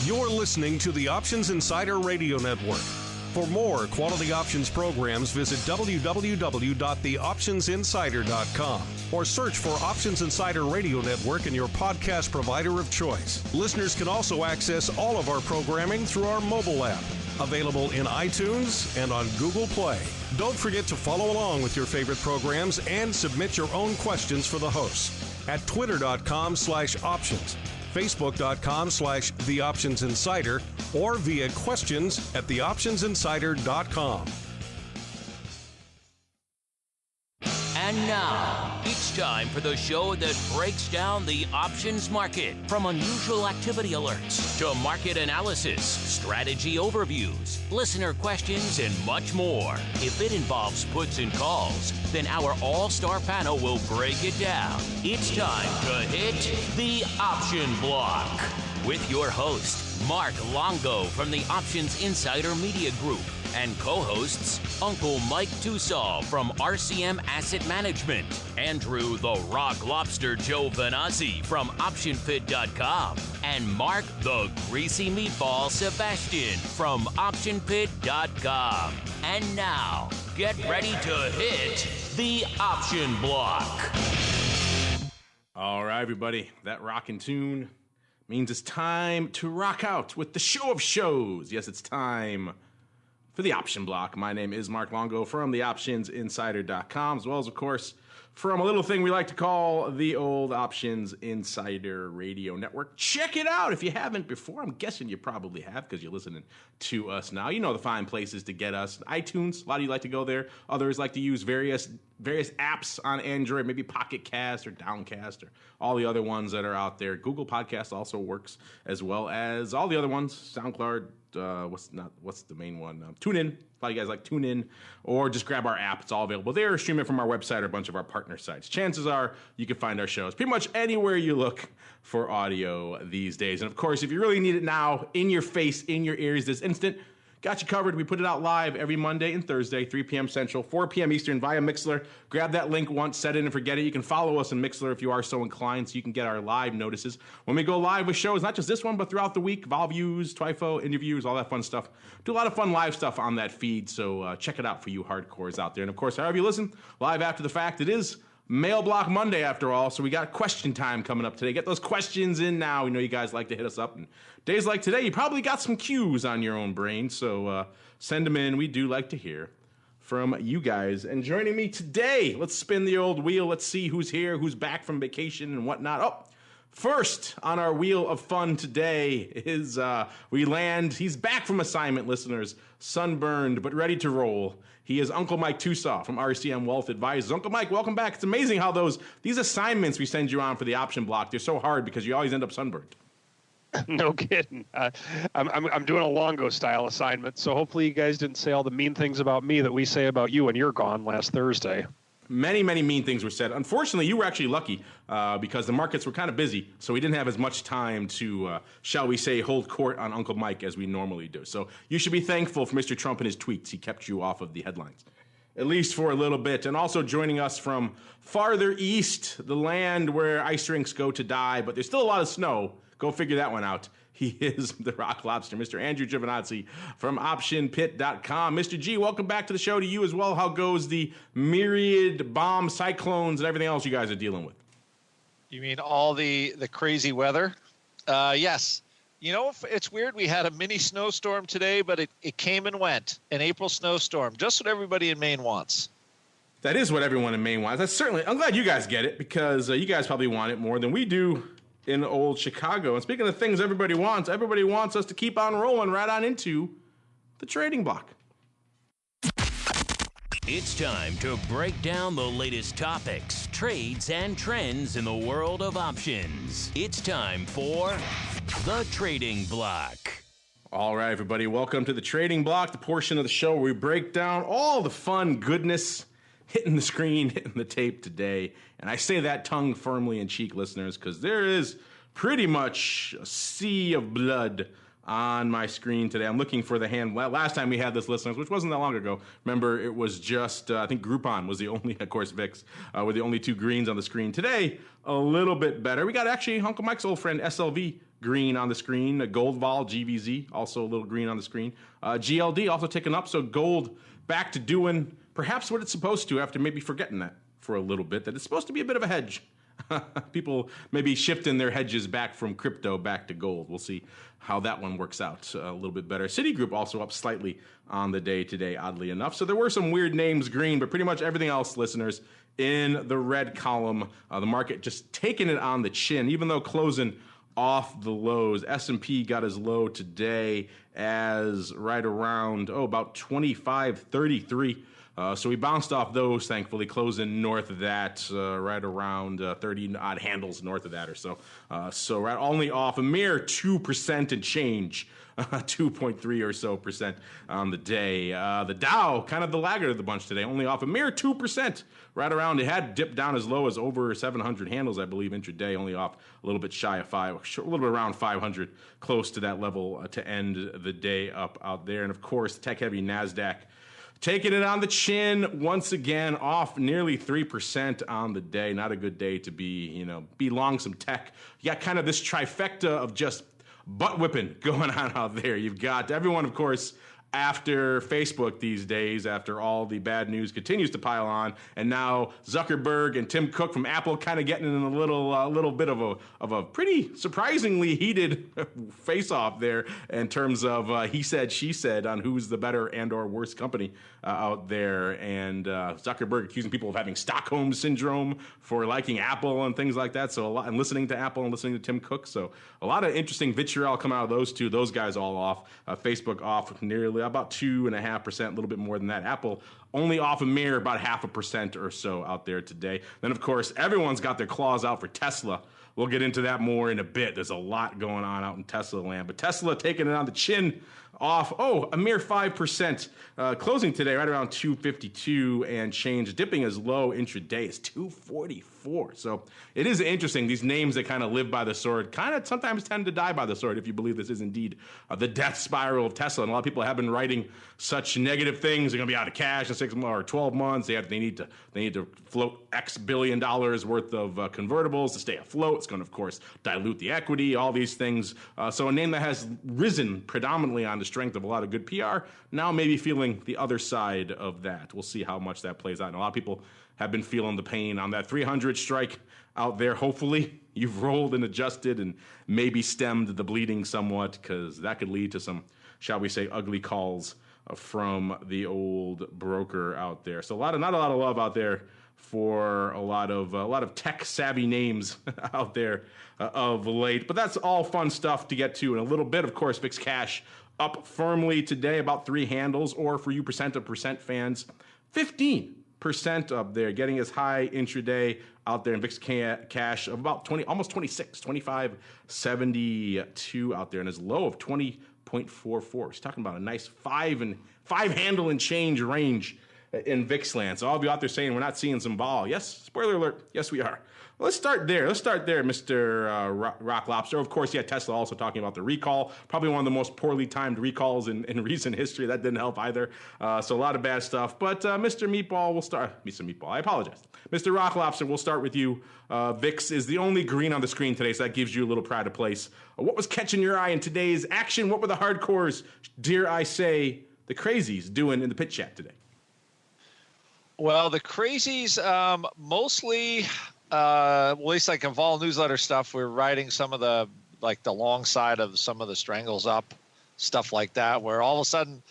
You're listening to the Options Insider Radio Network. For more quality options programs, visit www.theoptionsinsider.com or search for Options Insider Radio Network in your podcast provider of choice. Listeners can also access all of our programming through our mobile app, available in iTunes and on Google Play. Don't forget to follow along with your favorite programs and submit your own questions for the hosts at twitter.com/options, facebook.com/theoptionsinsider, or via questions at theoptionsinsider.com. And now, it's time for the show that breaks down the options market, from unusual activity alerts to market analysis, strategy overviews, listener questions, and much more. If it involves puts and calls, then our all-star panel will break it down. It's time to hit the option block with your host, Mark Longo from the Options Insider Media Group, and co-hosts Uncle Mike Tussaw from RCM Asset Management, Andrew the Rock Lobster Giovinazzi from OptionPit.com, and Mark the Greasy Meatball Sebastian from OptionPit.com. And now, get ready to hit the option block. All right, everybody, that rockin' tune means it's time to rock out with the show of shows. Yes, it's time for the option block. My name is Mark Longo from theoptionsinsider.com, as well as, of course, from a little thing we like to call the old Options Insider Radio Network. Check it out if you haven't before. I'm guessing you probably have because you're listening to us now. You know the fine places to get us. iTunes, a lot of you like to go there. Others like to use various apps on Android, maybe Pocket Cast or Downcast or all the other ones that are out there. Google Podcast also works, as well as all the other ones. SoundCloud, what's the main one? TuneIn. A lot of you guys like TuneIn, or just grab our app. It's all available there, or stream it from our website or a bunch of our partner sites. Chances are you can find our shows pretty much anywhere you look for audio these days. And of course, if you really need it now, in your face, in your ears, this instant, got you covered. We put it out live every Monday and Thursday, 3 p.m. Central, 4 p.m. Eastern via Mixlr. Grab that link once, set it and forget it. You can follow us on Mixlr if you are so inclined, so you can get our live notices when we go live with shows, not just this one, but throughout the week. Vol views, TWIFO, interviews, all that fun stuff. Do a lot of fun live stuff on that feed, so check it out for you hardcores out there. And of course, however you listen, live after the fact, it is Mail Block Monday after all, so we got question time coming up today. Get those questions in now. We know you guys like to hit us up. And days like today, you probably got some cues on your own brain, so send them in. We do like to hear from you guys. And joining me today, let's spin the old wheel. Let's see who's here, who's back from vacation and whatnot. Oh, first on our wheel of fun today is he's back from assignment, listeners, sunburned but ready to roll. He is Uncle Mike Tussaw from RCM Wealth Advisors. Uncle Mike, welcome back. It's amazing how these assignments we send you on for the option block, they're so hard because you always end up sunburned. No kidding. I'm doing a Longo style assignment, so hopefully you guys didn't say all the mean things about me that we say about you when you're gone last Thursday. Many, many mean things were said. Unfortunately, you were actually lucky because the markets were kind of busy, so we didn't have as much time to, shall we say, hold court on Uncle Mike as we normally do. So you should be thankful for Mr. Trump and his tweets. He kept you off of the headlines, at least for a little bit. And also joining us from farther east, the land where ice rinks go to die, but there's still a lot of snow. Go figure that one out. He is the Rock Lobster, Mr. Andrew Giovinazzi from OptionPit.com. Mr. G, welcome back to the show. To you as well. How goes the myriad bomb cyclones and everything else you guys are dealing with? You mean all the crazy weather? Yes. You know, it's weird. We had a mini snowstorm today, but it came and went. An April snowstorm. Just what everybody in Maine wants. That is what everyone in Maine wants. I'm glad you guys get it because you guys probably want it more than we do in old Chicago. And speaking of things everybody wants us to keep on rolling right on into the trading block. It's time to break down the latest topics, trades, and trends in the world of options. It's time for the trading block. All right, everybody, welcome to the trading block, the portion of the show where we break down all the fun goodness hitting the screen, hitting the tape today. And I say that tongue firmly in cheek, listeners, because there is pretty much a sea of blood on my screen today. I'm looking for the hand. Last time we had this, listeners, which wasn't that long ago. Remember, it was just, I think Groupon was the only, of course, VIX, were the only two greens on the screen. Today, a little bit better. We got actually Uncle Mike's old friend, SLV, green on the screen. Gold vol, GVZ, also a little green on the screen. GLD also ticking up, so gold back to doing perhaps what it's supposed to after maybe forgetting that for a little bit, that it's supposed to be a bit of a hedge. People maybe shifting their hedges back from crypto back to gold. We'll see how that one works out a little bit better. Citigroup also up slightly on the day today, oddly enough. So there were some weird names green, but pretty much everything else, listeners, in the red column. The market just taking it on the chin, even though closing off the lows. S&P got as low today as right around, about 25.33. So we bounced off those, thankfully, closing north of that, right around 30 odd handles north of that or so. So right only off a mere 2% and change, 2.3 or so percent on the day. The Dow, kind of the laggard of the bunch today, only off a mere 2%, right around. It had dipped down as low as over 700 handles, I believe, intraday, only off a little bit shy of a little bit around 500, close to that level to end the day up out there. And of course, tech-heavy NASDAQ taking it on the chin once again, off nearly 3% on the day. Not a good day to be long some tech. You got kind of this trifecta of just butt whipping going on out there. You've got everyone, of course, after Facebook these days, after all the bad news continues to pile on, and now Zuckerberg and Tim Cook from Apple kind of getting in a little bit of a pretty surprisingly heated face-off there in terms of he said, she said on who's the better and or worse company out there, and Zuckerberg accusing people of having Stockholm syndrome for liking Apple and things like that. So a lot, and listening to Apple and listening to Tim Cook. So a lot of interesting vitriol coming out of those two. Those guys all off. Facebook off nearly about 2.5%, a little bit more than that. Apple only off a mere about 0.5% or so out there today. Then, of course, everyone's got their claws out for Tesla. We'll get into that more in a bit. There's a lot going on out in Tesla land. But Tesla taking it on the chin, off, a mere 5%. Closing today right around 252 and change, dipping as low intraday as 244. So it is interesting. These names that kind of live by the sword kind of sometimes tend to die by the sword, if you believe this is indeed the death spiral of Tesla. And a lot of people have been writing such negative things. They're going to be out of cash in 6 or 12 months. They need to float X billion dollars worth of convertibles to stay afloat. It's going to, of course, dilute the equity, all these things. So a name that has risen predominantly on the strength of a lot of good PR, now maybe feeling the other side of that. We'll see how much that plays out. And a lot of people have been feeling the pain on that 300 strike out there. Hopefully you've rolled and adjusted and maybe stemmed the bleeding somewhat, because that could lead to some, shall we say, ugly calls from the old broker out there. So not a lot of love out there for a lot of tech savvy names out there of late. But that's all fun stuff to get to in a little bit. Of course, VIX cash up firmly today, about 3 handles, or for you percent of percent fans, 15% up there, getting as high intraday out there in VIX cash of about 20, almost 26, 25.72 out there, and as low of 20.44. He's talking about a nice 5 handle and change range in VIX land. So I'll be out there saying we're not seeing some vol. Yes, spoiler alert. Yes, we are. Well, let's start there, Mr. Rock Lobster. Of course, Tesla also talking about the recall. Probably one of the most poorly timed recalls in recent history. That didn't help either. So a lot of bad stuff. But Mr. Meatball, we'll start. Mr. Meatball, I apologize. Mr. Rock Lobster, we'll start with you. VIX is the only green on the screen today, so that gives you a little pride of place. What was catching your eye in today's action? What were the hardcores, dare I say, the crazies doing in the pit chat today? Well, the crazies mostly, at least like in Vol newsletter stuff, we're writing some of the long side of some of the strangles up, stuff like that, where all of a sudden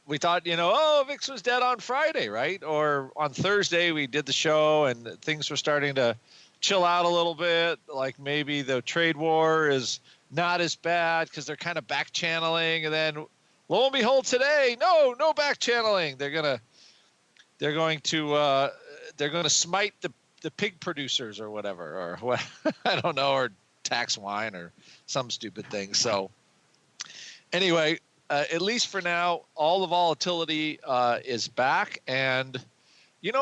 we thought, VIX was dead on Friday, right? Or on Thursday we did the show and things were starting to chill out a little bit, like maybe the trade war is not as bad because they're kind of back channeling, and then lo and behold today, no back channeling. They're going to smite the pig producers or whatever, or what, I don't know, or tax wine or some stupid thing. So anyway, at least for now, all the volatility is back, and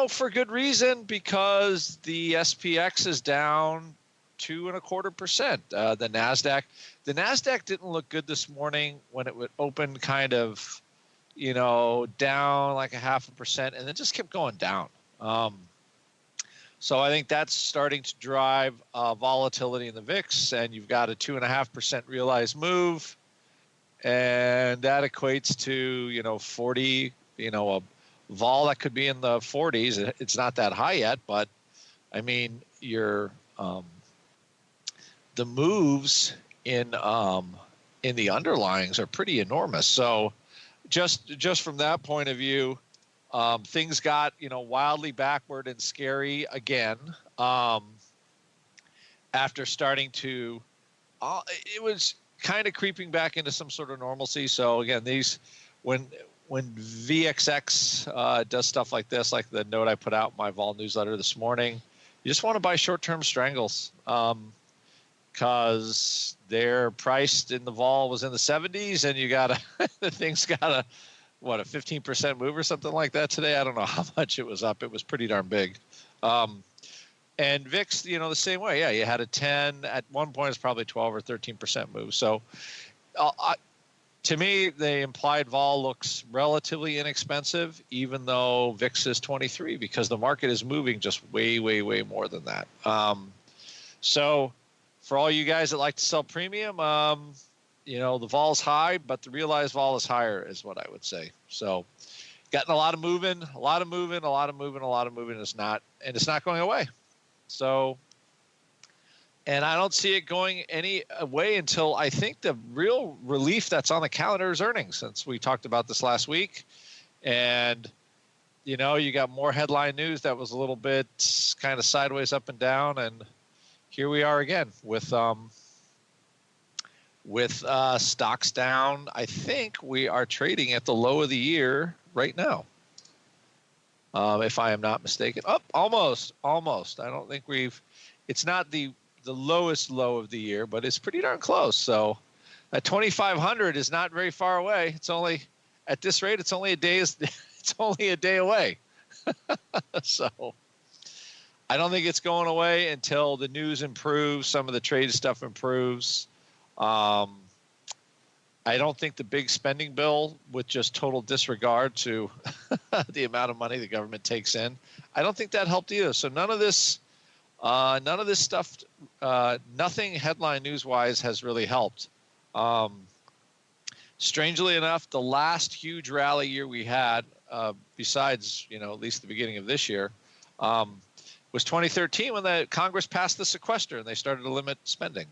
for good reason, because the SPX is down 2.25%. The Nasdaq didn't look good this morning when it would open kind of down like 0.5%, and it just kept going down. So I think that's starting to drive volatility in the VIX, and you've got a 2.5% realized move, and that equates to 40, a vol that could be in the 40s. It's not that high yet, but I mean the moves in the underlyings are pretty enormous. So just from that point of view, things got wildly backward and scary again after starting to it was kind of creeping back into some sort of normalcy. So again, when VXX does stuff like this, like the note I put out in my vol newsletter this morning, you just want to buy short-term strangles because they're priced in the vol was in the 70s, and the thing's got a 15% move or something like that today. I don't know how much it was up. It was pretty darn big. And VIX, the same way. Yeah, you had a 10 at one point. It's probably 12 or 13% move. So to me, the implied vol looks relatively inexpensive, even though VIX is 23, because the market is moving just way, way, way more than that. So for all you guys that like to sell premium, the vol's high, but the realized vol is higher, is what I would say. So gotten a lot of moving. It's not going away. So, and I don't see it going any way until I think the real relief that's on the calendar is earnings, since we talked about this last week. And, you got more headline news that was a little bit kind of sideways up and down. And here we are again with stocks down. I think we are trading at the low of the year right now, if I am not mistaken. Almost. I don't think it's not the lowest low of the year, but it's pretty darn close. So at 2,500 is not very far away. It's only, at this rate, it's only a day away. So I don't think it's going away until the news improves, some of the trade stuff improves. I don't think the big spending bill, with just total disregard to the amount of money the government takes in, I don't think that helped either. So none of this stuff, nothing headline news-wise has really helped. Strangely enough, the last huge rally year we had, besides at least the beginning of this year, was 2013 when the Congress passed the sequester and they started to limit spending.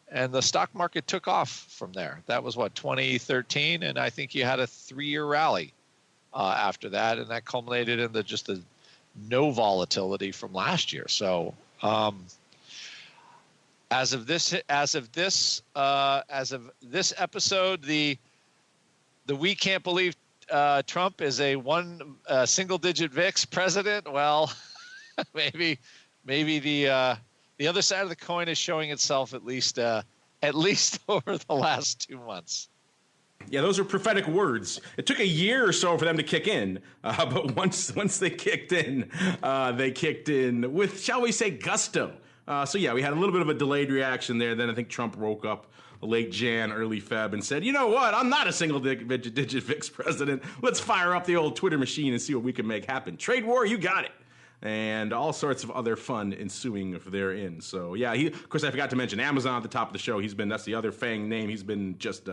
And the stock market took off from there. That was 2013, and I think you had a 3-year rally after that, and that culminated in just the no volatility from last year. So as of this episode, the we can't believe Trump is a single-digit VIX president. Well, maybe the other side of the coin is showing itself at least over the last 2 months. Yeah, those are prophetic words. It took a year or so for them to kick in, but once they kicked in with, shall we say, gusto. So yeah, we had a little bit of a delayed reaction there. Then I think Trump woke up late Jan, early Feb, and said, you know what? I'm not a single-digit VIX president. Let's fire up the old Twitter machine and see what we can make happen. Trade war, you got it. And all sorts of other fun ensuing therein. So yeah, of course I forgot to mention Amazon at the top of the show. That's the other FANG name. He's been just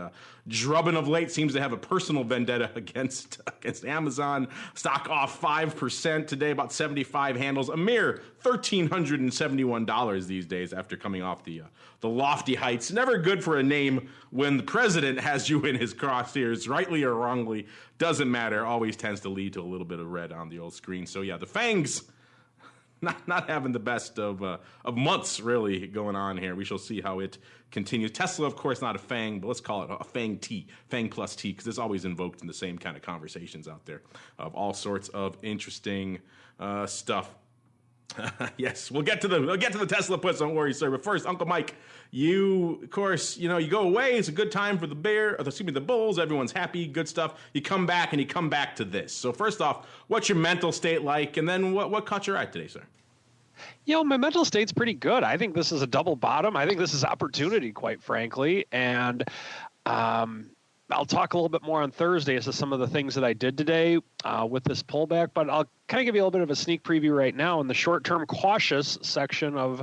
drubbing of late. Seems to have a personal vendetta against Amazon. Stock off 5% today, about 75 handles, a mere $1,371 these days after coming off the lofty heights. Never good for a name when the president has you in his crosshairs, rightly or wrongly, doesn't matter. Always tends to lead to a little bit of red on the old screen. So yeah, the FANGs not having the best of months really going on here. We shall see how it continues. Tesla, of course, not a FANG, but let's call it a FANG T, FANG plus T, because it's always invoked in the same kind of conversations out there of all sorts of interesting stuff. Yes, we'll get to the Tesla puts. Don't worry, sir. But first, Uncle Mike, you, of course, you go away. It's a good time for the Bulls. Everyone's happy, good stuff. You come back to this. So first off, what's your mental state like, and then what caught your eye today, sir? My mental state's pretty good. I think this is a double bottom. I think this is opportunity, quite frankly, and I'll talk a little bit more on Thursday as to some of the things that I did today with this pullback, but I'll kind of give you a little bit of a sneak preview right now in the short-term cautious section of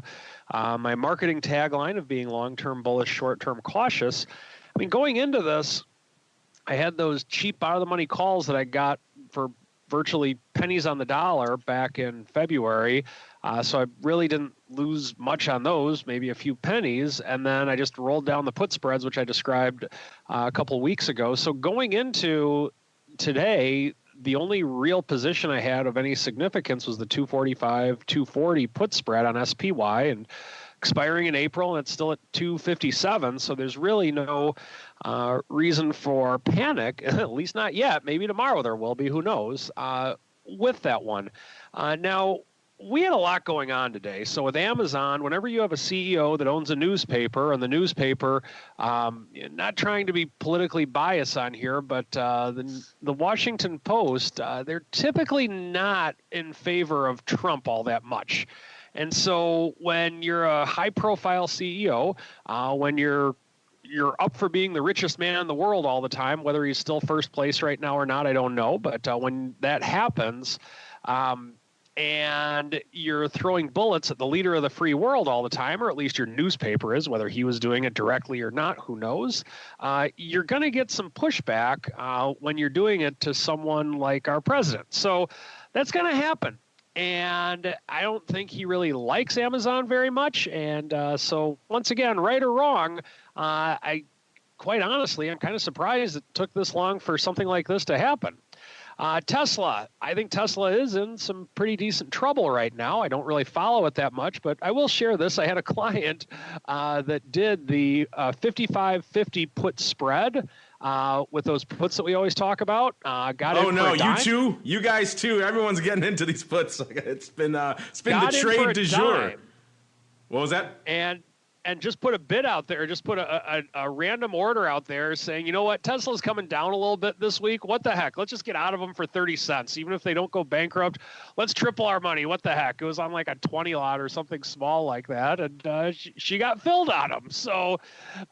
my marketing tagline of being long-term bullish, short-term cautious. I mean, going into this, I had those cheap out-of-the-money calls that I got for virtually pennies on the dollar back in February. So I really didn't lose much on those, maybe a few pennies. And then I just rolled down the put spreads, which I described a couple of weeks ago. So going into today, the only real position I had of any significance was the 245, 240 put spread on SPY, and expiring in April, and it's still at 257. So there's really no reason for panic, at least not yet. Maybe tomorrow there will be, who knows, with that one. Now, we had a lot going on today. So with Amazon, whenever you have a CEO that owns a newspaper, and the newspaper, not trying to be politically biased on here, but the Washington Post, they're typically not in favor of Trump all that much. And so when you're a high-profile CEO, when you're up for being the richest man in the world all the time, whether he's still first place right now or not, I don't know. But when that happens, and you're throwing bullets at the leader of the free world all the time, or at least your newspaper is, whether he was doing it directly or not, who knows, you're going to get some pushback when you're doing it to someone like our president. So that's going to happen. And I don't think he really likes Amazon very much. And so once again, right or wrong, I quite honestly, I'm kind of surprised it took this long for something like this to happen. Tesla, I think Tesla is in some pretty decent trouble right now. I don't really follow it that much, but I will share this. I had a client that did the 55-50 put spread with those puts that we always talk about. Got oh in no, for a dime. you too, you guys too. Everyone's getting into these puts. It's been the trade du jour. Dime. What was that? And just put a bid out there, just put a random order out there saying, you know what, Tesla's coming down a little bit this week. What the heck? Let's just get out of them for 30 cents. Even if they don't go bankrupt, let's triple our money. What the heck? It was on like a 20 lot or something small like that. And she got filled on them. So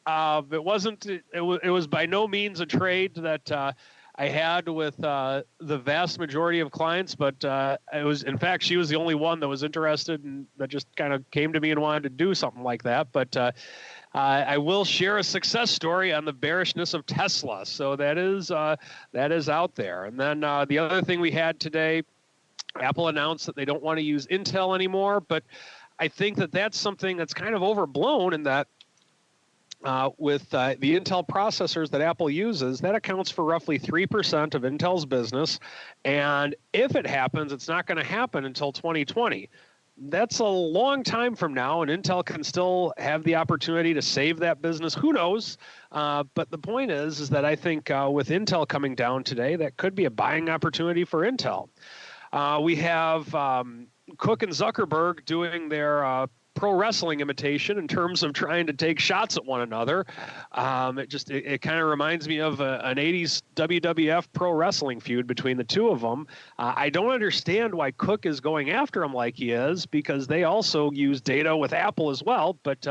it was by no means a trade that I had with the vast majority of clients, but it was, in fact, she was the only one that was interested and that just kind of came to me and wanted to do something like that. But I will share a success story on the bearishness of Tesla. So that is out there. And then the other thing we had today, Apple announced that they don't want to use Intel anymore, but I think that that's something that's kind of overblown in that with the Intel processors that Apple uses, that accounts for roughly 3% of Intel's business. And if it happens, it's not going to happen until 2020. That's a long time from now, and Intel can still have the opportunity to save that business. Who knows? But the point is that I think with Intel coming down today, that could be a buying opportunity for Intel. We have Cook and Zuckerberg doing their pro wrestling imitation in terms of trying to take shots at one another. It kind of reminds me of an 80s WWF pro wrestling feud between the two of them. I don't understand why Cook is going after him like he is, because they also use data with Apple as well. But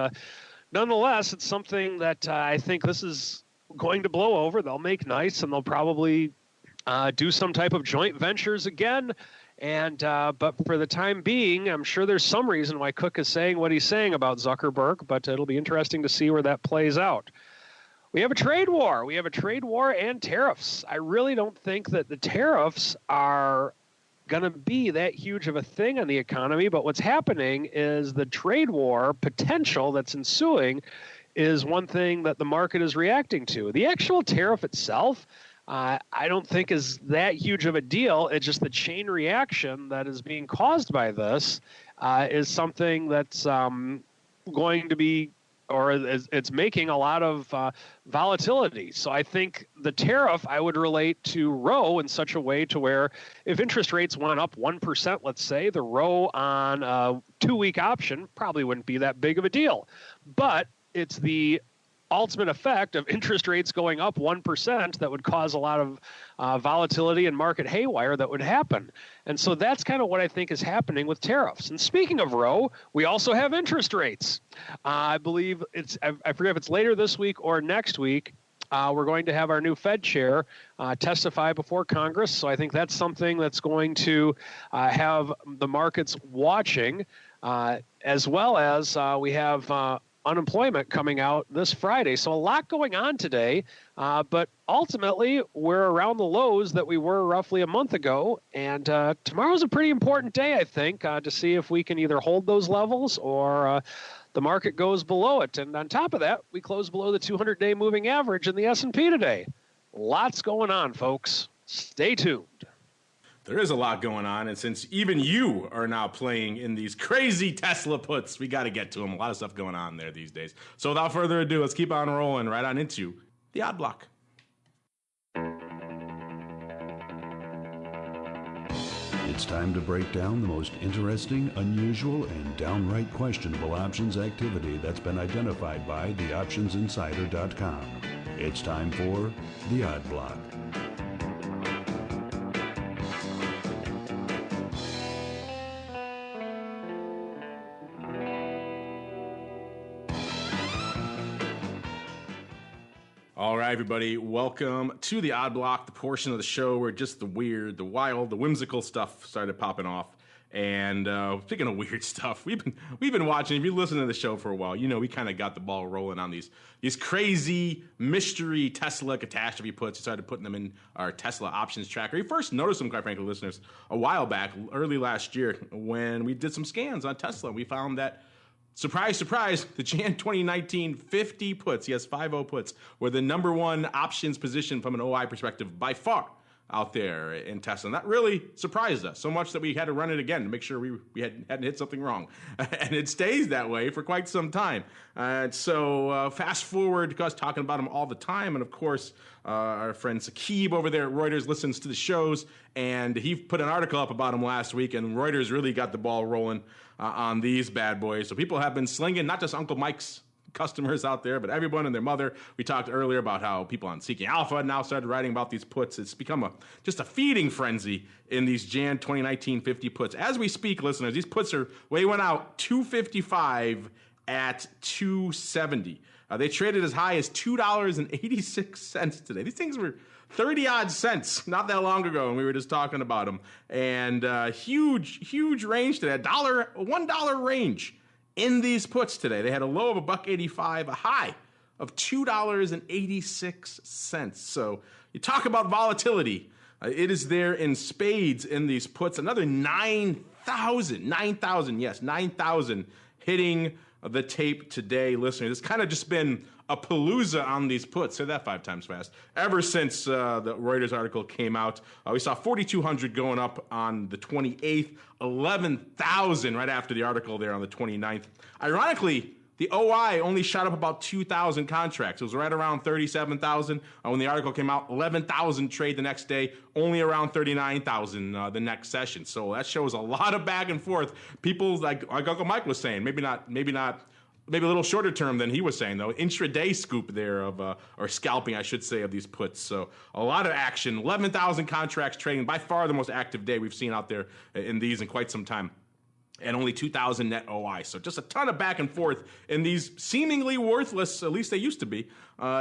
nonetheless, it's something that I think this is going to blow over. They'll make nice, and they'll probably do some type of joint ventures again. And but for the time being, I'm sure there's some reason why Cook is saying what he's saying about Zuckerberg, but it'll be interesting to see where that plays out. We have a trade war. We have a trade war and tariffs. I really don't think that the tariffs are going to be that huge of a thing on the economy, but what's happening is the trade war potential that's ensuing is one thing that the market is reacting to. The actual tariff itself, I don't think is that huge of a deal. It's just the chain reaction that is being caused by this is something that's going to be, or it's making a lot of volatility. So I think the tariff I would relate to row in such a way to where if interest rates went up 1%, let's say, the row on a 2-week option probably wouldn't be that big of a deal. But it's the ultimate effect of interest rates going up 1% that would cause a lot of volatility and market haywire that would happen. And so that's kind of what I think is happening with tariffs. And speaking of row, we also have interest rates. I believe I forget if it's later this week or next week. We're going to have our new Fed chair testify before Congress. So I think that's something that's going to have the markets watching, as well as we have unemployment coming out this Friday. So a lot going on today, but ultimately we're around the lows that we were roughly a month ago. And tomorrow's a pretty important day, I think, to see if we can either hold those levels or the market goes below it. And on top of that, we close below the 200-day moving average in the S&P today. Lots going on, folks. Stay tuned. There is a lot going on, and since even you are now playing in these crazy Tesla puts, we got to get to them. A lot of stuff going on there these days. So without further ado, let's keep on rolling right on into the Odd Block. It's time to break down the most interesting, unusual, and downright questionable options activity that's been identified by theoptionsinsider.com. It's time for the Odd Block. All right, everybody, welcome to the Odd Block, the portion of the show where just the weird, the wild, the whimsical stuff started popping off. And speaking of weird stuff, we've been watching. If you listen to the show for a while, you know we kind of got the ball rolling on these crazy mystery Tesla catastrophe puts. We started putting them in our Tesla options tracker. We first noticed them, quite frankly, listeners, a while back, early last year, when we did some scans on Tesla. We found that, surprise, surprise, the Jan 2019 50 puts, yes, 50 puts, were the number one options position from an OI perspective by far out there in Tesla. And that really surprised us so much that we had to run it again to make sure we hadn't hit something wrong. And it stays that way for quite some time. So fast forward, because talking about them all the time. And of course, our friend Saqib over there at Reuters listens to the shows, and he put an article up about them last week, and Reuters really got the ball rolling on these bad boys. So people have been slinging, not just Uncle Mike's customers out there, but everyone and their mother. We talked earlier about how people on Seeking Alpha now started writing about these puts. It's become just a feeding frenzy in these Jan 2019 50 puts. As we speak, listeners, these puts went out 255 at 270. They traded as high as $2.86 today. These things were 30-odd cents not that long ago, and we were just talking about them. And huge range today, $1 range in these puts today. They had a low of $1.85, a high of $2.86. So you talk about volatility. It is there in spades in these puts. Another 9,000 hitting the tape today, listeners. It's kind of just been a palooza on these puts. Say that 5 times fast. Ever since the Reuters article came out, we saw 4,200 going up on the 28th, 11,000 right after the article there on the 29th. Ironically, the OI only shot up about 2,000 contracts. It was right around 37,000 when the article came out. 11,000 trade the next day, only around 39,000 the next session. So that shows a lot of back and forth. People, like Uncle Mike was saying, maybe a little shorter term than he was saying, though. Intraday scoop there or scalping, I should say, of these puts. So a lot of action. 11,000 contracts trading, by far the most active day we've seen out there in these in quite some time. And only 2,000 net OI. So just a ton of back and forth in these seemingly worthless, at least they used to be,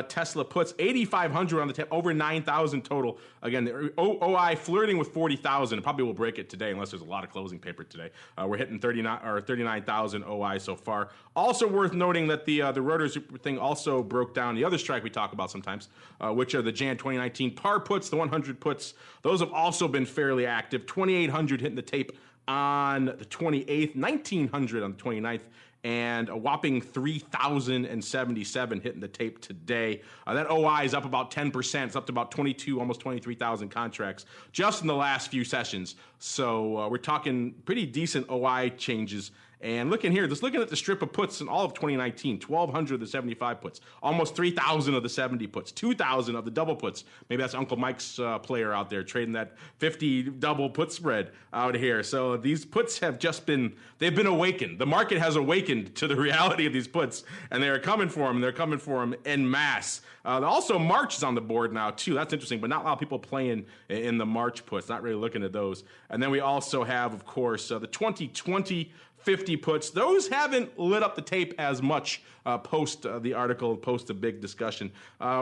Tesla puts. 8,500 on the tip, over 9,000 total. Again, the OI flirting with 40,000. Probably will break it today unless there's a lot of closing paper today. We're hitting 39,000 OI so far. Also worth noting that the Reuters thing also broke down the other strike we talk about sometimes, which are the Jan 2019 par puts, the 100 puts. Those have also been fairly active. 2,800 hitting the tape on the 28th, 1,900 on the 29th, and a whopping 3,077 hitting the tape today. That OI is up about 10%. It's up to about 22, almost 23,000 contracts just in the last few sessions. So we're talking pretty decent OI changes. And looking here, just looking at the strip of puts in all of 2019, 1,200 of the 75 puts, almost 3,000 of the 70 puts, 2,000 of the double puts. Maybe that's Uncle Mike's player out there trading that 50 double put spread out here. So these puts have they've been awakened. The market has awakened to the reality of these puts, and they're coming for them. They're coming for them en masse. Also, March is on the board now, too. That's interesting, but not a lot of people playing in the March puts, not really looking at those. And then we also have, of course, the 2020 50 puts. Those haven't lit up the tape as much post the article, post a big discussion.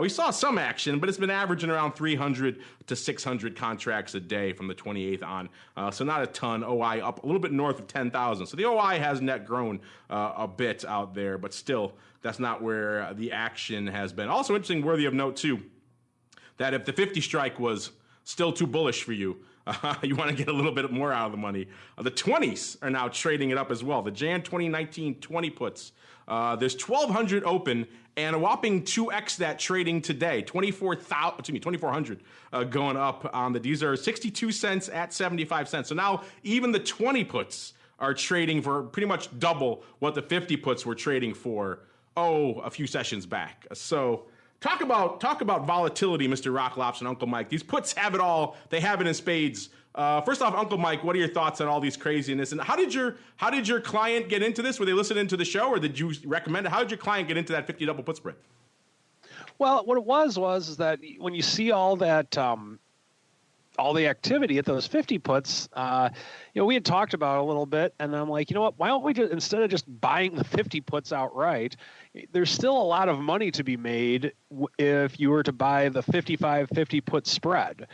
We saw some action, but it's been averaging around 300 to 600 contracts a day from the 28th on. So not a ton. OI up a little bit north of 10,000. So the OI has net grown a bit out there, but still, that's not where the action has been. Also interesting, worthy of note too, that if the 50 strike was still too bullish for you, you want to get a little bit more out of the money. The 20s are now trading it up as well. The Jan 2019 20 puts. There's 1,200 open and a whopping 2x that trading today. 2,400 going up on the. These are 62 cents at 75 cents. So now even the 20 puts are trading for pretty much double what the 50 puts were trading for, a few sessions back. So Talk about volatility, Mr. Rock Lops and Uncle Mike. These puts have it all. They have it in spades. First off, Uncle Mike, what are your thoughts on all these craziness? And how did your client get into this? Were they listening to the show, or did you recommend it? How did your client get into that 50 double put spread? Well, what it was that when you see all that, all the activity at those 50 puts, we had talked about it a little bit, and I'm like, you know what? Why don't we just, instead of just buying the 50 puts outright, there's still a lot of money to be made if you were to buy the 55-50 put spread.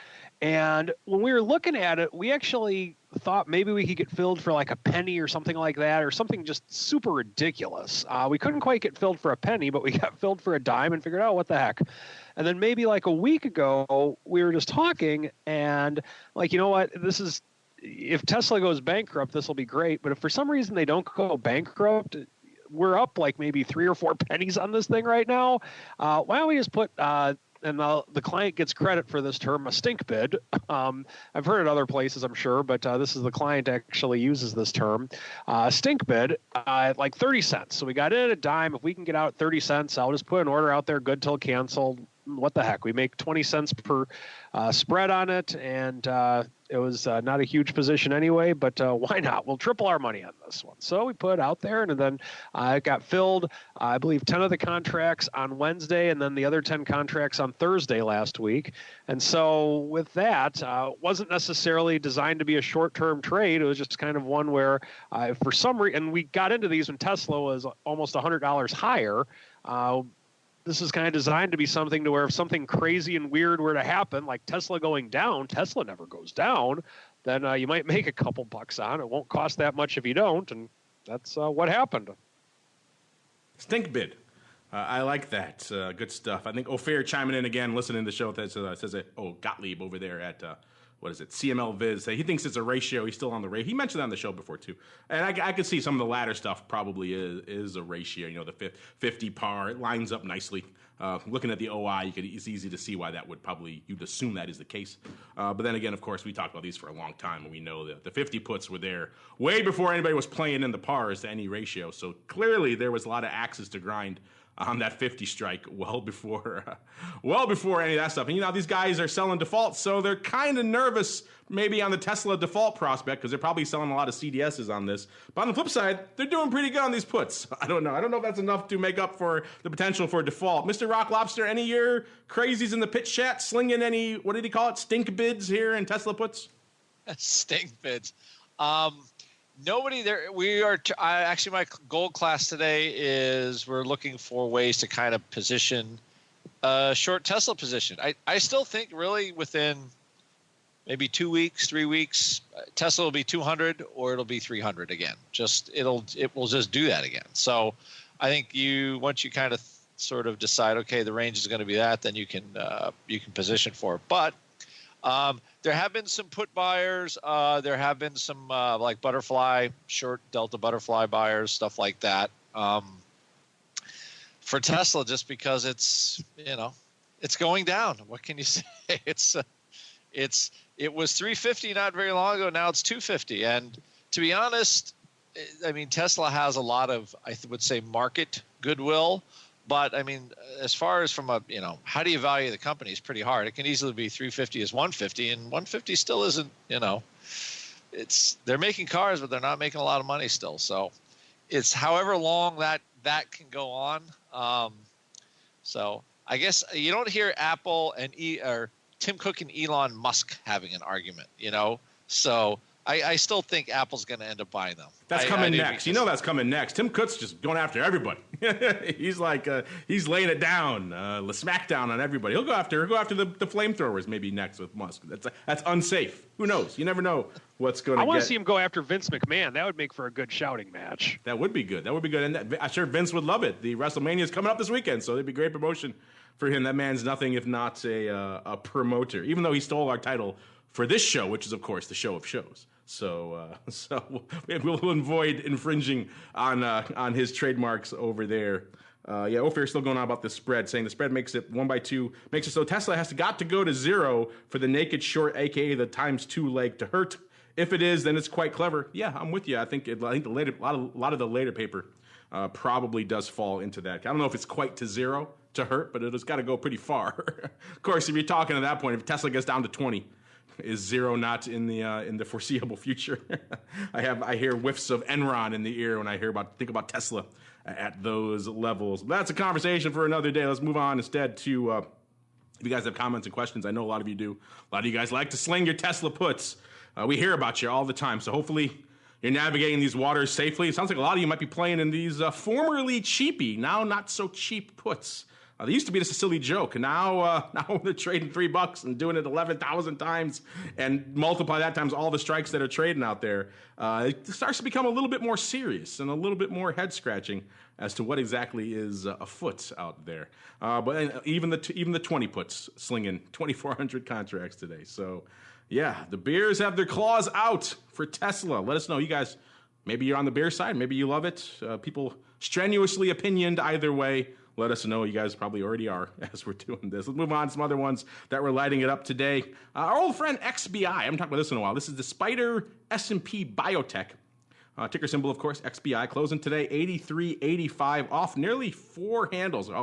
And when we were looking at it, we actually thought maybe we could get filled for like a penny or something like that, or something just super ridiculous. We couldn't quite get filled for a penny, but we got filled for a dime and figured, what the heck? And then maybe like a week ago, we were just talking and like, you know what, if Tesla goes bankrupt, this will be great. But if for some reason they don't go bankrupt, we're up like maybe 3 or 4 pennies on this thing right now. Why don't we just put, and the client gets credit for this term, a stink bid. I've heard it other places, I'm sure, but this is the client actually uses this term. Stink bid at like 30 cents. So we got in at a dime. If we can get out at 30 cents, I'll just put an order out there, good till canceled. What the heck? We make 20 cents per spread on it, and it was not a huge position anyway, but why not? We'll triple our money on this one. So we put it out there, and then it got filled, I believe, 10 of the contracts on Wednesday, and then the other 10 contracts on Thursday last week. And so with that, it wasn't necessarily designed to be a short-term trade. It was just kind of one where for some reason, and we got into these when Tesla was almost $100 higher. This is kind of designed to be something to where if something crazy and weird were to happen, like Tesla going down, Tesla never goes down, then you might make a couple bucks on it. It won't cost that much if you don't, and that's what happened. Stink bid. I like that. Good stuff. I think Ophir chiming in again, listening to the show, says Gottlieb over there at CML Viz. He thinks it's a ratio. He's still on the ratio. He mentioned that on the show before too. And I could see some of the latter stuff probably is a ratio. The 50 par, it lines up nicely. Looking at the OI, it's easy to see why that would probably, you'd assume that is the case. But then again, of course, we talked about these for a long time, and we know that the 50 puts were there way before anybody was playing in the pars to any ratio. So clearly there was a lot of axes to grind on that 50 strike well before any of that stuff. And these guys are selling defaults, so they're kind of nervous maybe on the Tesla default prospect because they're probably selling a lot of CDSs on this. But on the flip side, they're doing pretty good on these puts. I don't know if that's enough to make up for the potential for default. Mr. Rock Lobster, any of your crazies in the pitch chat slinging any, what did he call it, stink bids here in Tesla puts? Stink bids. Nobody there. We are actually, my gold class today is we're looking for ways to kind of position a short Tesla position. I still think really within maybe 2 weeks, 3 weeks, Tesla will be 200 or it'll be 300 again. It will just do that again. So I think once you kind of sort of decide, okay, the range is going to be that, then you can position for it. But there have been some put buyers. There have been some like butterfly, short Delta butterfly buyers, stuff like that. For Tesla, just because it's going down. What can you say? It was 350 not very long ago. Now it's 250. And to be honest, I mean, Tesla has a lot of, I would say, market goodwill. But I mean, as far as from how do you value the company is pretty hard. It can easily be 350 as 150, and 150 still isn't, they're making cars, but they're not making a lot of money still. So it's however long that can go on. So I guess you don't hear Apple and or Tim Cook and Elon Musk having an argument, So I still think Apple's going to end up buying them. That's coming next. You know that's coming next. Tim Cook's just going after everybody. He's like he's laying it down, the smackdown on everybody. He'll go after the flamethrowers maybe next with Musk. That's unsafe. Who knows? You never know what's going to. I want to see him go after Vince McMahon. That would make for a good shouting match. That would be good. And I'm sure Vince would love it. The WrestleMania is coming up this weekend, so it'd be great promotion for him. That man's nothing if not a promoter, even though he stole our title for this show, which is, of course, the show of shows. So we'll avoid infringing on his trademarks over there. Ophir's still going on about the spread, saying the spread makes it 1x2, makes it so Tesla has got to go to 0 for the naked short, aka the ×2 leg to hurt. If it is, then it's quite clever. Yeah, I'm with you. I think a lot of the later paper probably does fall into that. I don't know if it's quite to 0 to hurt, but it's got to go pretty far. Of course, if you're talking at that point, if Tesla gets down to 20. Is 0 not in the foreseeable future? I hear whiffs of Enron in the ear when I think about Tesla at those levels. But that's a conversation for another day. Let's move on instead to if you guys have comments and questions. I know a lot of you do. A lot of you guys like to sling your Tesla puts. We hear about you all the time. So hopefully you're navigating these waters safely. It sounds like a lot of you might be playing in these formerly cheapy, now not so cheap puts. They used to be just a silly joke. Now they're trading $3 and doing it 11,000 times and multiply that times all the strikes that are trading out there. It starts to become a little bit more serious and a little bit more head scratching as to what exactly is afoot out there. But even the 20 puts slinging 2,400 contracts today. So yeah, the bears have their claws out for Tesla. Let us know, you guys. Maybe you're on the bear side. Maybe you love it. People strenuously opinioned either way. Let us know. You guys probably already are as we're doing this. Let's move on to some other ones that were lighting it up today. Our old friend XBI. I haven't talked about this in a while. This is the Spider S&P Biotech. Ticker symbol, of course, XBI. Closing today, 83.85, off nearly 4 handles, a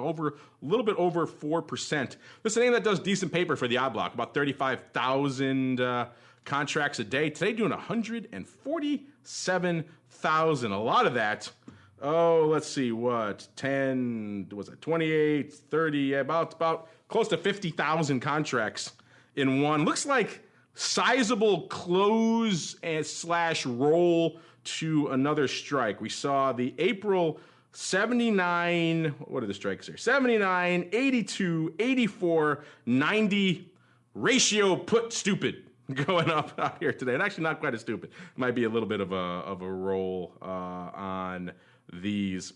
little bit over 4%. This is a name that does decent paper for the odd block, about 35,000 contracts a day. Today doing 147,000. A lot of that. Let's see, 28, 30, about close to 50,000 contracts in one. Looks like sizable close and / roll to another strike. We saw the April 79, what are the strikes here? 79, 82, 84, 90 ratio put stupid going up out here today. And actually not quite as stupid. Might be a little bit of a roll on these.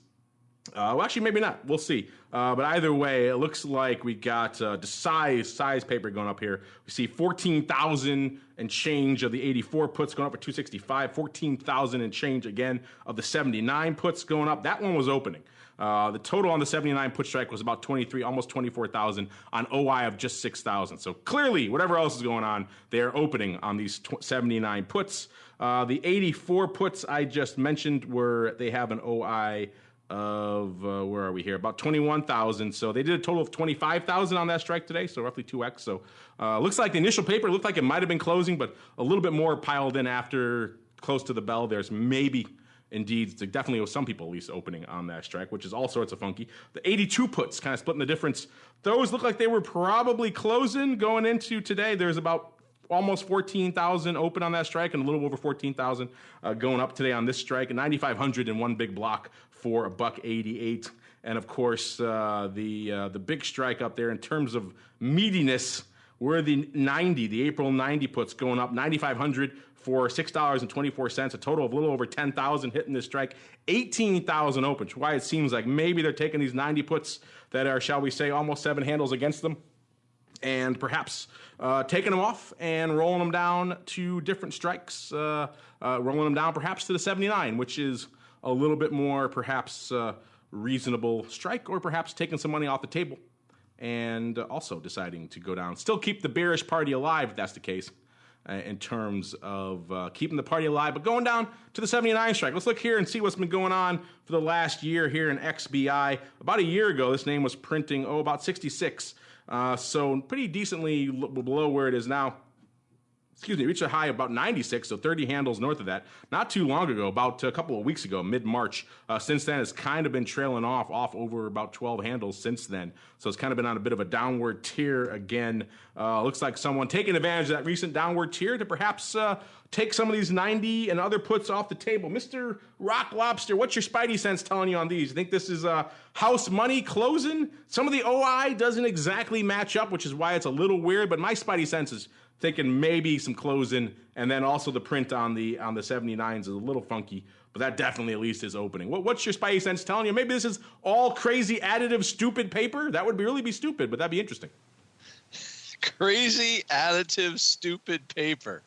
Actually, maybe not. We'll see. But either way, it looks like we got the size paper going up here. We see 14,000 and change of the 84 puts going up for 265. 14,000 and change again of the 79 puts going up. That one was opening. The total on the 79 put strike was about 23, almost 24,000 on OI of just 6,000. So clearly, whatever else is going on, they are opening on these 79 puts. The 84 puts I just mentioned they have an OI of, where are we here? About 21,000. So they did a total of 25,000 on that strike today. So roughly 2x. So looks like the initial paper looked like it might have been closing, but a little bit more piled in after close to the bell. There's maybe indeed, definitely some people at least opening on that strike, which is all sorts of funky. The 82 puts kind of splitting the difference. Those look like they were probably closing going into today. There's about almost 14,000 open on that strike and a little over 14,000 going up today on this strike. And 9,500 in one big block for $1.88. And of course, the big strike up there in terms of meatiness were the April 90 puts going up 9,500 for $6.24, a total of a little over 10,000 hitting this strike, 18,000 open, which is why it seems like maybe they're taking these 90 puts that are, shall we say, almost 7 handles against them, and perhaps taking them off and rolling them down to different strikes, rolling them down perhaps to the 79, which is a little bit more perhaps reasonable strike, or perhaps taking some money off the table and also deciding to go down. Still keep the bearish party alive if that's the case. In terms of keeping the party alive, but going down to the 79 strike. Let's look here and see what's been going on for the last year here in XBI. About a year ago, this name was printing, about 66. So pretty decently below where it is now. reached a high of about 96, so 30 handles north of that. Not too long ago, about a couple of weeks ago, mid-March. Since then, it's kind of been trailing off over about 12 handles since then. So it's kind of been on a bit of a downward tier again. Looks like someone taking advantage of that recent downward tier to perhaps take some of these 90 and other puts off the table. Mr. Rock Lobster, what's your spidey sense telling you on these? You think this is house money closing? Some of the OI doesn't exactly match up, which is why it's a little weird, but my spidey sense is thinking maybe some closing, and then also the print on the 79s is a little funky, but that definitely at least is opening. What's your spidey sense telling you? Maybe this is all crazy, additive, stupid paper? That would really be stupid, but that'd be interesting. Crazy, additive, stupid paper.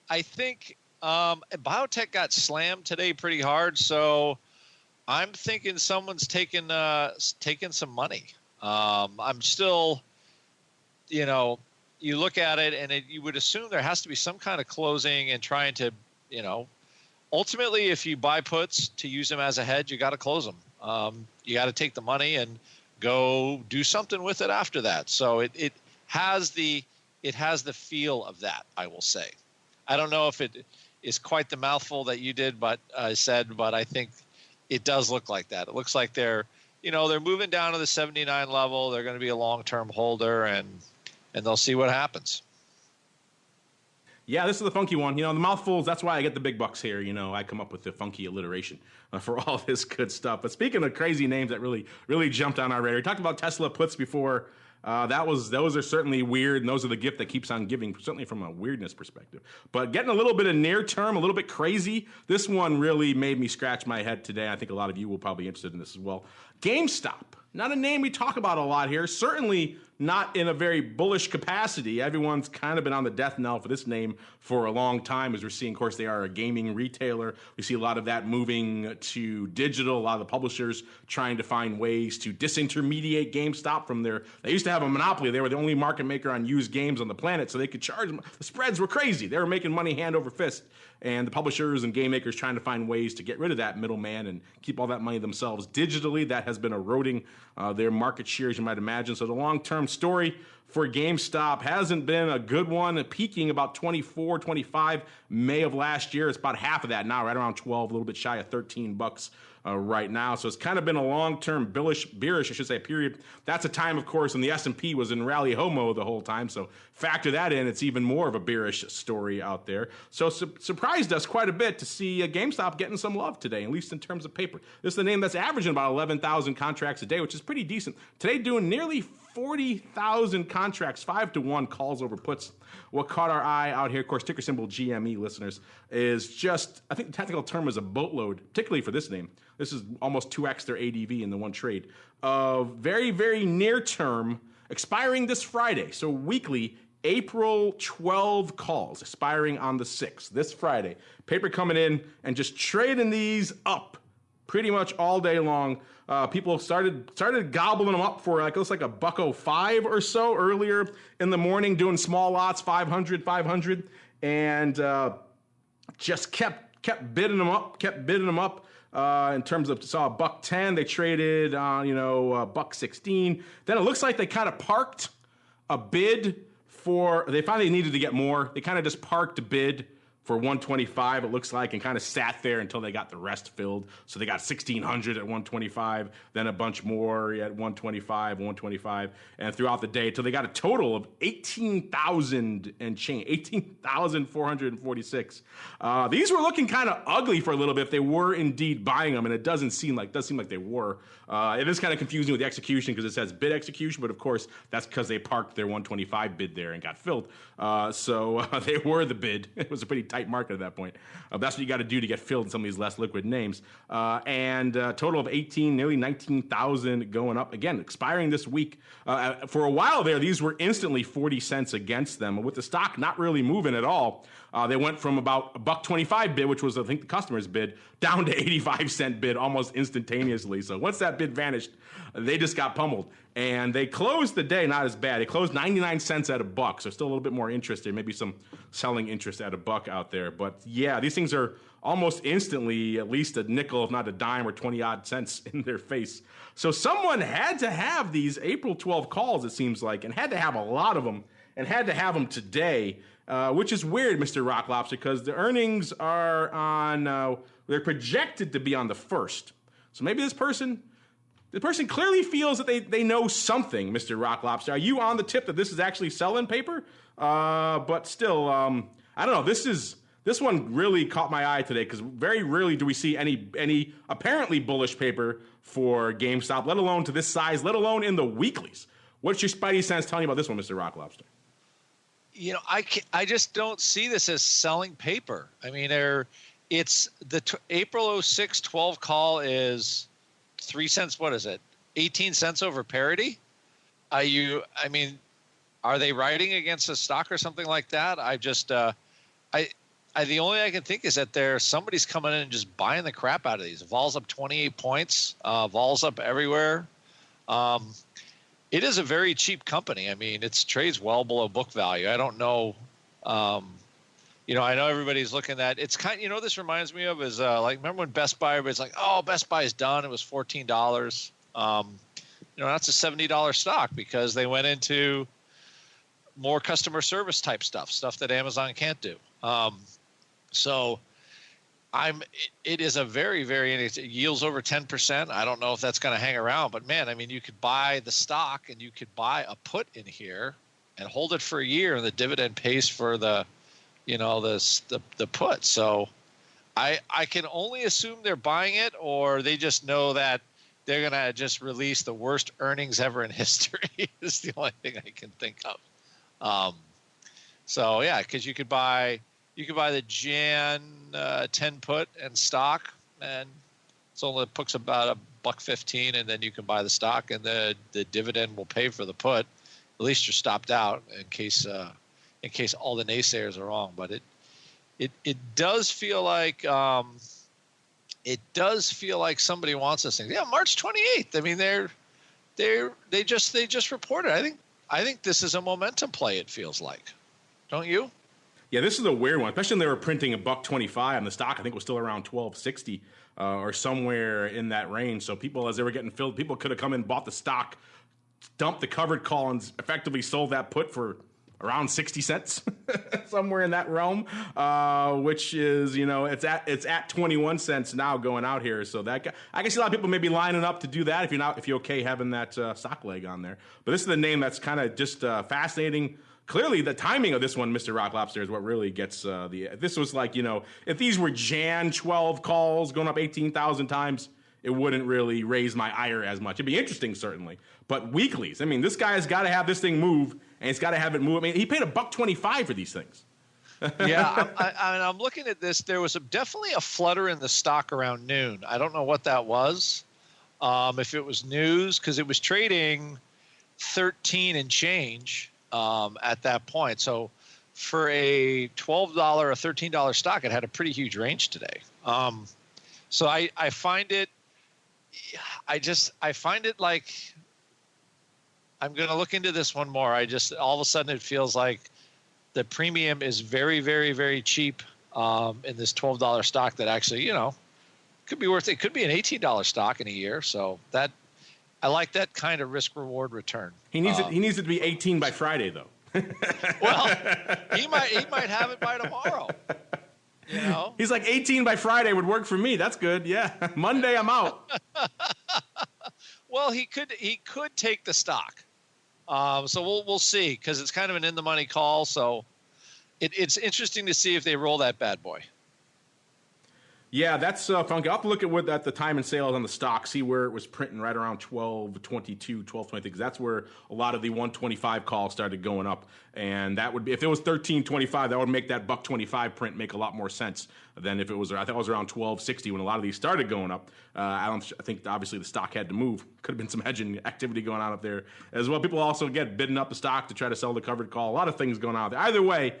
I think biotech got slammed today pretty hard, so I'm thinking someone's taking some money. I'm still... you look at it and you would assume there has to be some kind of closing and trying to, ultimately, if you buy puts to use them as a hedge, you got to close them. You got to take the money and go do something with it after that. So it has the feel of that, I will say. I don't know if it is quite the mouthful that you did, but I think it does look like that. It looks like they're moving down to the 79 level. They're going to be a long-term holder, and they'll see what happens. Yeah, this is the funky one. The mouthfuls, that's why I get the big bucks here. I come up with the funky alliteration for all this good stuff. But speaking of crazy names that really, really jumped on our radar, we talked about Tesla puts before. Those are certainly weird, and those are the gift that keeps on giving, certainly from a weirdness perspective. But getting a little bit of near term, a little bit crazy, this one really made me scratch my head today. I think a lot of you will probably be interested in this as well. GameStop, not a name we talk about a lot here, certainly not in a very bullish capacity. Everyone's kind of been on the death knell for this name for a long time, as we're seeing, of course, they are a gaming retailer. We see a lot of that moving to digital, a lot of the publishers trying to find ways to disintermediate GameStop from they used to have a monopoly. They were the only market maker on used games on the planet, so they could charge them. The spreads were crazy. They were making money hand over fist. And the publishers and game makers trying to find ways to get rid of that middleman and keep all that money themselves. Digitally, that has been eroding their market share, as you might imagine. So the long-term story for GameStop hasn't been a good one, peaking about 24, 25 May of last year. It's about half of that now, right around 12, a little bit shy of $13 right now. So it's kind of been a long-term bearish, I should say, period. That's a time, of course, when the S&P was in rally homo the whole time. So factor that in, it's even more of a bearish story out there. So surprised us quite a bit to see GameStop getting some love today, at least in terms of paper. This is the name that's averaging about 11,000 contracts a day, which is pretty decent. Today doing nearly 40,000 contracts, 5-to-1 calls over puts. What caught our eye out here, of course, ticker symbol GME listeners, is just, I think the technical term is a boatload, particularly for this name. This is almost 2x their ADV in the one trade of very, very near term, expiring this Friday. So weekly, April 12 calls, expiring on the 6th, this Friday. Paper coming in and just trading these up pretty much all day long. People started gobbling them up for it looks like $1.05 or so earlier in the morning, doing small lots, 500, and just kept bidding them up. In terms of, saw $1.10, they traded on $1.16. Then it looks like they kind of parked a bid they finally needed to get more. They kind of just parked a bid for 125, it looks like, and kind of sat there until they got the rest filled. So they got 1,600 at 125, then a bunch more at 125, and throughout the day, until they got a total of 18,000 and change, 18,446. These were looking kind of ugly for a little bit if they were indeed buying them, and it does seem like they were. It is kind of confusing with the execution because it says bid execution, but of course that's because they parked their 125 bid there and got filled. So they were the bid. It was a pretty tight market at that point. That's what you got to do to get filled in some of these less liquid names. And a total of 18, nearly 19,000 going up. Again, expiring this week. For a while there, these were instantly 40 cents against them. With the stock not really moving at all, they went from about $1.25 bid, which was, I think, the customer's bid, down to 85-cent bid almost instantaneously. So once that bid vanished, they just got pummeled. And they closed the day not as bad. They closed 99 cents at $1, so still a little bit more interest there, maybe some selling interest at $1 out there. But yeah, these things are almost instantly at least a nickel, if not a dime, or 20-odd cents in their face. So someone had to have these April 12 calls, it seems like, and had to have a lot of them. and had to have them today, which is weird, Mr. Rock Lobster, because the earnings are on, they're projected to be on the 1st. So maybe the person clearly feels that they know something, Mr. Rock Lobster. Are you on the tip that this is actually selling paper? But still, I don't know. This one really caught my eye today because very rarely do we see any apparently bullish paper for GameStop, let alone to this size, let alone in the weeklies. What's your spidey sense telling you about this one, Mr. Rock Lobster? You know, I just don't see this as selling paper. I mean, it's the April 06 12 call is 3 cents. What is it? 18 cents over parity. Are they riding against a stock or something like that? The only I can think is that somebody's coming in and just buying the crap out of these. Vol's up 28 points. Vol's up everywhere. It is a very cheap company. I mean, it trades well below book value. I don't know. I know everybody's looking at it's kind. This reminds me of is like remember when Best Buy? Everybody's like, oh, Best Buy is done. It was $14. That's a $70 stock because they went into more customer service type stuff that Amazon can't do. So it is a very, very, it yields over 10%. I don't know if that's going to hang around, but man, I mean, you could buy the stock and you could buy a put in here and hold it for a year and the dividend pays for the put. So I can only assume they're buying it or they just know that they're going to just release the worst earnings ever in history is the only thing I can think of. So yeah, because you could buy the Jan 10 put and stock, and it's only puts about $1.15, and then you can buy the stock, and the dividend will pay for the put. At least you're stopped out in case all the naysayers are wrong. But it does feel like somebody wants this thing. Yeah, March 28th. I mean, they just reported. I think this is a momentum play. It feels like, don't you? Yeah, this is a weird one, especially when they were printing $1.25 on the stock. I think it was still around $12.60 or somewhere in that range. So people, as they were getting filled, people could have come in, bought the stock, dumped the covered call, and effectively sold that put for around 60 cents, somewhere in that realm, which is, it's at 21 cents now going out here. So I can see a lot of people maybe lining up to do that if you're okay having that stock leg on there. But this is the name that's kind of just fascinating. Clearly, the timing of this one, Mr. Rock Lobster, is what really gets this was like, if these were Jan 12 calls going up 18,000 times, it wouldn't really raise my ire as much. It'd be interesting, certainly. But weeklies, I mean, this guy's got to have this thing move, and he's got to have it move. I mean, he paid $1.25 for these things. Yeah, I'm looking at this. There was definitely a flutter in the stock around noon. I don't know what that was. If it was news, because it was trading 13 and change. At that point. So for a $12 or $13 stock, it had a pretty huge range today. So I find it like I'm going to look into this one more. All of a sudden it feels like the premium is very, very, very cheap in this $12 stock that actually, could be worth it. Could be an $18 stock in a year. So that, I like that kind of risk-reward return. He needs it to be 18 by Friday, though. Well, he might have it by tomorrow. He's like 18 by Friday would work for me. That's good. Yeah, Monday I'm out. Well, he could take the stock. So we'll see because it's kind of an in-the-money call. So it's interesting to see if they roll that bad boy. Yeah, that's funky. I'll have to look at the time and sales on the stock, see where it was printing right around 12.22, 12.23, because that's where a lot of the 125 calls started going up. And that would be, if it was 13.25, that would make that $1.25 print make a lot more sense than if it was, I think it was around 12.60 when a lot of these started going up. I think obviously the stock had to move. Could have been some hedging activity going on up there as well. People also bidding up the stock to try to sell the covered call. A lot of things going on there. Either way,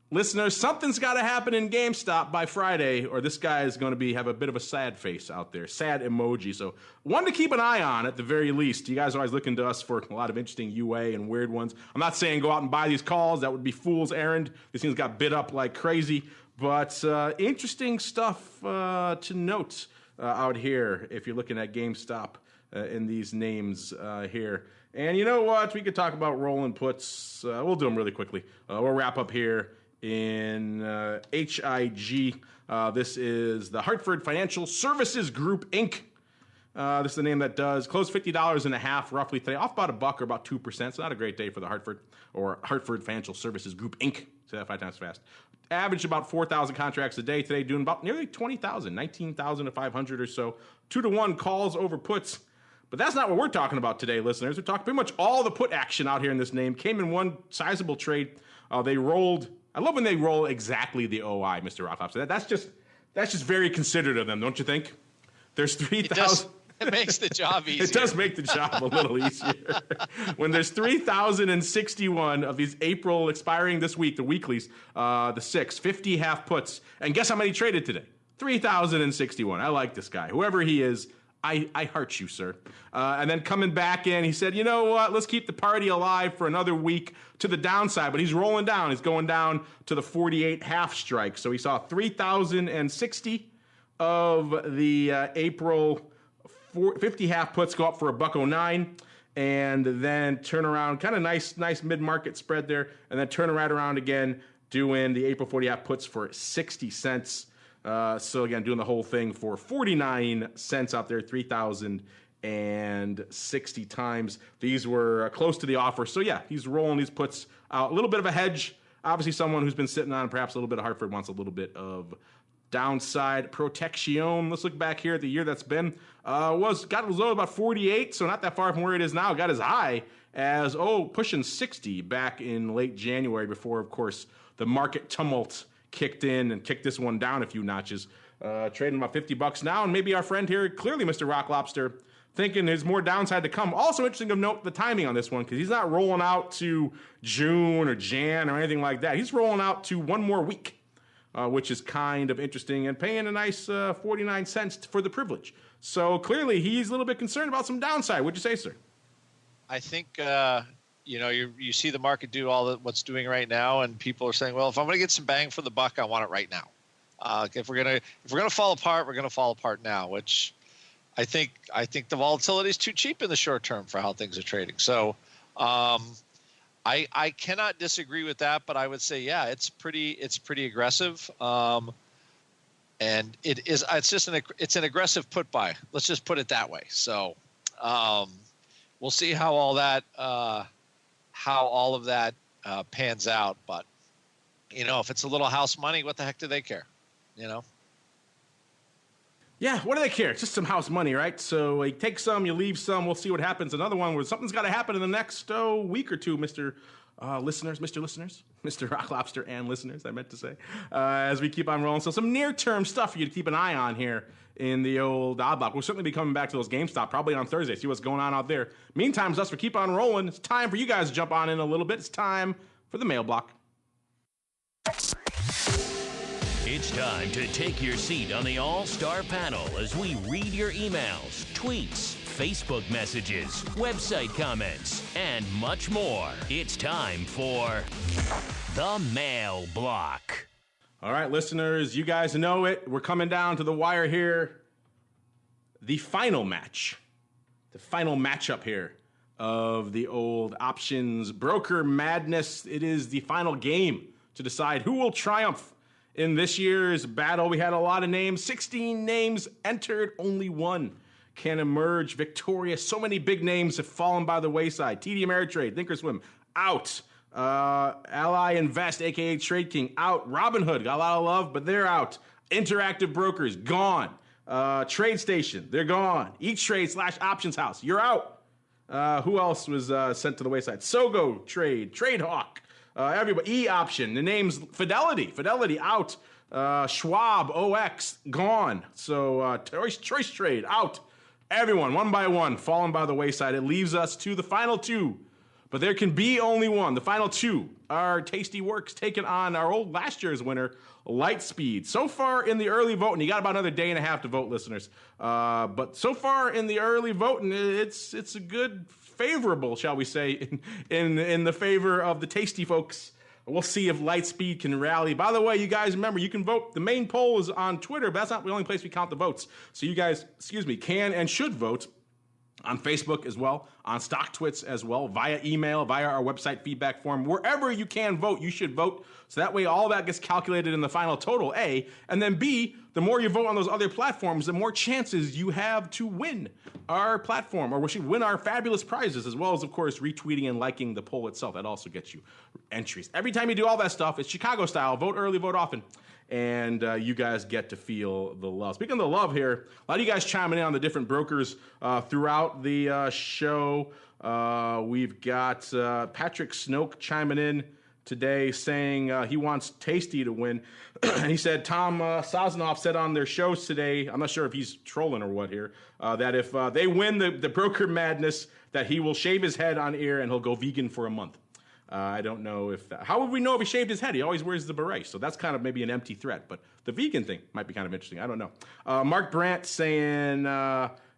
listeners, something's got to happen in GameStop by Friday, or this guy is going to have a bit of a sad face out there, sad emoji. So one to keep an eye on at the very least. You guys are always looking to us for a lot of interesting UA and weird ones. I'm not saying go out and buy these calls. That would be fool's errand. These things got bid up like crazy. But interesting stuff to note out here if you're looking at GameStop in these names here. And you know what? We could talk about rolling puts. We'll do them really quickly. We'll wrap up here in HIG. This is the Hartford Financial Services Group, Inc. This is the name that does close $50.50 roughly today, off about $1 or about 2%. So not a great day for the Hartford or Hartford Financial Services Group, Inc. Say that 5 times fast. Averaged about 4,000 contracts a day today, doing about nearly 20,000, 19,500 or so. 2-to-1 calls over puts. But that's not what we're talking about today, listeners. We're talking pretty much all the put action out here in this name. Came in one sizable trade. They rolled. I love when they roll exactly the OI, Mr. Rocklopster. That's just very considerate of them, don't you think? There's 3,000. It makes the job easier. It does make the job a little easier. When there's 3,061 of these April expiring this week, the weeklies, the 50 half puts. And guess how many traded today? 3,061. I like this guy. Whoever he is, I heart you, sir. And then coming back in, he said, you know what? Let's keep the party alive for another week to the downside. But he's rolling down. He's going down to the 48 half strike. So he saw 3,060 of the April 50 half puts go up for $1.09, and then turn around, kind of nice mid-market spread there, and then turn right around again, doing the April 40 half puts for 60 cents. So again, doing the whole thing for 49 cents out there, 3,060 times. These were close to the offer. So yeah, he's rolling these puts out. A little bit of a hedge. Obviously someone who's been sitting on perhaps a little bit of Hartford wants a little bit of downside protection. Let's look back here at the year that's been. Got as low about 48, so not that far from where it is now. Got as high as, pushing 60 back in late January before, of course, the market tumult kicked in and kicked this one down a few notches. Trading about $50 now, and maybe our friend here, clearly Mr. Rock Lobster, thinking there's more downside to come. Also interesting to note the timing on this one, because he's not rolling out to June or Jan or anything like that. He's rolling out to one more week. Which is kind of interesting, and paying a nice 49 cents for the privilege. So clearly he's a little bit concerned about some downside. What'd you say, sir? I think, you see the market do all that what's doing right now, and people are saying, well, if I'm going to get some bang for the buck, I want it right now. If we're going to fall apart, we're going to fall apart now, which I think the volatility is too cheap in the short term for how things are trading. So, I cannot disagree with that, but I would say, yeah, it's pretty aggressive. And it's an aggressive put buy. Let's just put it that way. So, we'll see how all of that pans out. But, if it's a little house money, what the heck do they care? Yeah, what do they care? It's just some house money, right? So you take some, you leave some, we'll see what happens. Another one where something's got to happen in the next week or two, Mr. Listeners, Mr. Rock Lobster and listeners, I meant to say, as we keep on rolling. So some near-term stuff for you to keep an eye on here in the old odd block. We'll certainly be coming back to those GameStop probably on Thursday, see what's going on out there. Meantime, as us, we keep on rolling. It's time for you guys to jump on in a little bit. It's time for the mail block. It's time to take your seat on the All-Star panel as we read your emails, tweets, Facebook messages, website comments, and much more. It's time for the Mail Block. All right, listeners, you guys know it. We're coming down to the wire here. The final match. The final matchup here of the old options broker madness. It is the final game to decide who will triumph in this year's battle. We had a lot of names, 16 names entered, only one can emerge victorious. So many big names have fallen by the wayside. TD Ameritrade, Thinkorswim, out. Ally Invest, aka Trade King, out. Robinhood, got a lot of love, but they're out. Interactive Brokers, gone. Trade Station, they're gone. E-Trade/Options House, you're out. Who else was sent to the wayside? Sogo Trade, TradeHawk. Everybody, E-Option, the name's Fidelity out. Schwab, OX, gone. So Choice Trade, out. Everyone, one by one, falling by the wayside. It leaves us to the final two. But there can be only one. The final two are TastyWorks taking on our old last year's winner, Lightspeed. So far in the early voting, you got about another day and a half to vote, listeners. But so far in the early voting, it's a good favorable, shall we say, in the favor of the Tasty folks. We'll see if Lightspeed can rally. By the way, you guys remember, you can vote. The main poll is on Twitter, but that's not the only place we count the votes. So you guys, can and should vote on Facebook as well, on StockTwits as well, via email, via our website feedback form. Wherever you can vote, you should vote. So that way all that gets calculated in the final total, A. And then B, the more you vote on those other platforms, the more chances you have to win our platform, or we should win our fabulous prizes, as well as, of course, retweeting and liking the poll itself. That also gets you entries. Every time you do all that stuff, it's Chicago style. Vote early, vote often. And you guys get to feel the love. Speaking of the love here, a lot of you guys chiming in on the different brokers throughout the show. We've got Patrick Snoke chiming in today saying he wants Tasty to win. And he said Tom Sosnoff said on their shows today, I'm not sure if he's trolling or what here, that if they win the broker madness, that he will shave his head on air and he'll go vegan for a month. I don't know if how would we know if he shaved his head? He always wears the beret, so that's kind of maybe an empty threat. But the vegan thing might be kind of interesting. I don't know. Mark Brandt saying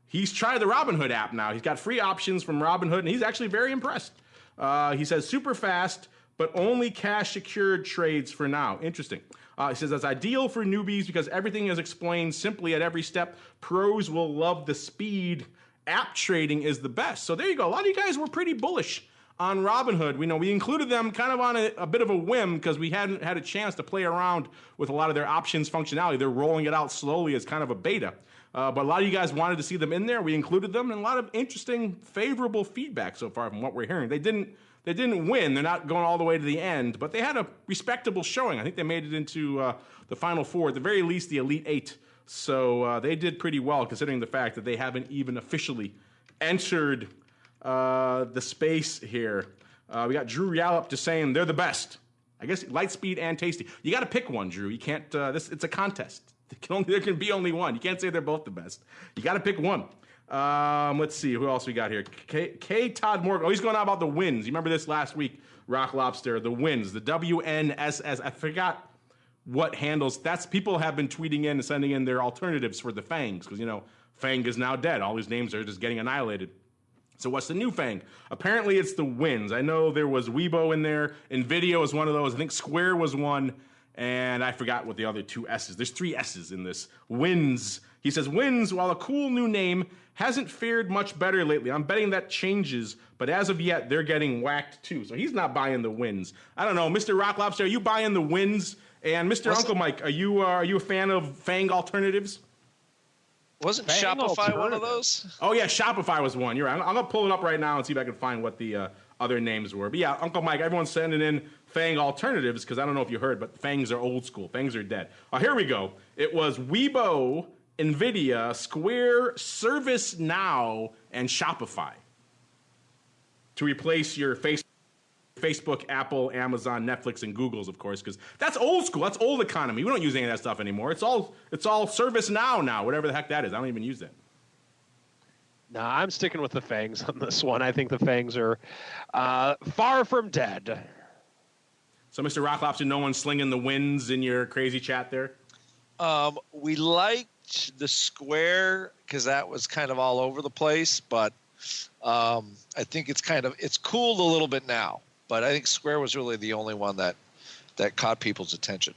he's tried the Robinhood app now. He's got free options from Robinhood, and he's actually very impressed. He says super fast, but only cash secured trades for now. Interesting. He says that's ideal for newbies because everything is explained simply at every step. Pros will love the speed. App trading is the best. So there you go. A lot of you guys were pretty bullish on Robinhood. We included them kind of on a bit of a whim because we hadn't had a chance to play around with a lot of their options functionality. They're rolling it out slowly as kind of a beta. But a lot of you guys wanted to see them in there. We included them, and a lot of interesting, favorable feedback so far from what we're hearing. They didn't win. They're not going all the way to the end, but they had a respectable showing. I think they made it into the Final Four, at the very least the Elite Eight. So they did pretty well considering the fact that they haven't even officially entered the space here. We got Drew Yallop just saying they're the best. I guess Lightspeed and Tasty. You got to pick one, Drew. You can't. It's a contest. There can be only one. You can't say they're both the best. You got to pick one. Let's see who else we got here. KToddMorgan. Oh, he's going on about the wins. You remember this last week, Rock Lobster? The wins. The WNSSS. I forgot what handles. That's people have been tweeting in and sending in their alternatives for the Fangs because Fang is now dead. All these names are just getting annihilated. So what's the new Fang? Apparently it's the wins. I know there was Weibo in there. NVIDIA was one of those. I think Square was one. And I forgot what the other two S's. There's 3 S's in this. Wins. He says, wins, while a cool new name, hasn't fared much better lately. I'm betting that changes, but as of yet, they're getting whacked too. So he's not buying the wins. I don't know. Mr. Rock Lobster, are you buying the wins? And Mr. Uncle Mike, are you a fan of Fang alternatives? Wasn't Shopify one of those? Oh, yeah, Shopify was one. You're right. I'm going to pull it up right now and see if I can find what the other names were. But yeah, Uncle Mike, everyone's sending in Fang alternatives because I don't know if you heard, but Fangs are old school. Fangs are dead. Here we go. It was Weibo, NVIDIA, Square, ServiceNow, and Shopify to replace your Facebook, Apple, Amazon, Netflix, and Google's, of course, because that's old school. That's old economy. We don't use any of that stuff anymore. It's all ServiceNow now, whatever the heck that is. I don't even use that. No, I'm sticking with the Fangs on this one. I think the Fangs are far from dead. So, Mr. Rock Lobster, no one's slinging the wins in your crazy chat there? We liked the Square because that was kind of all over the place, but I think it's cooled a little bit now. But I think Square was really the only one that caught people's attention.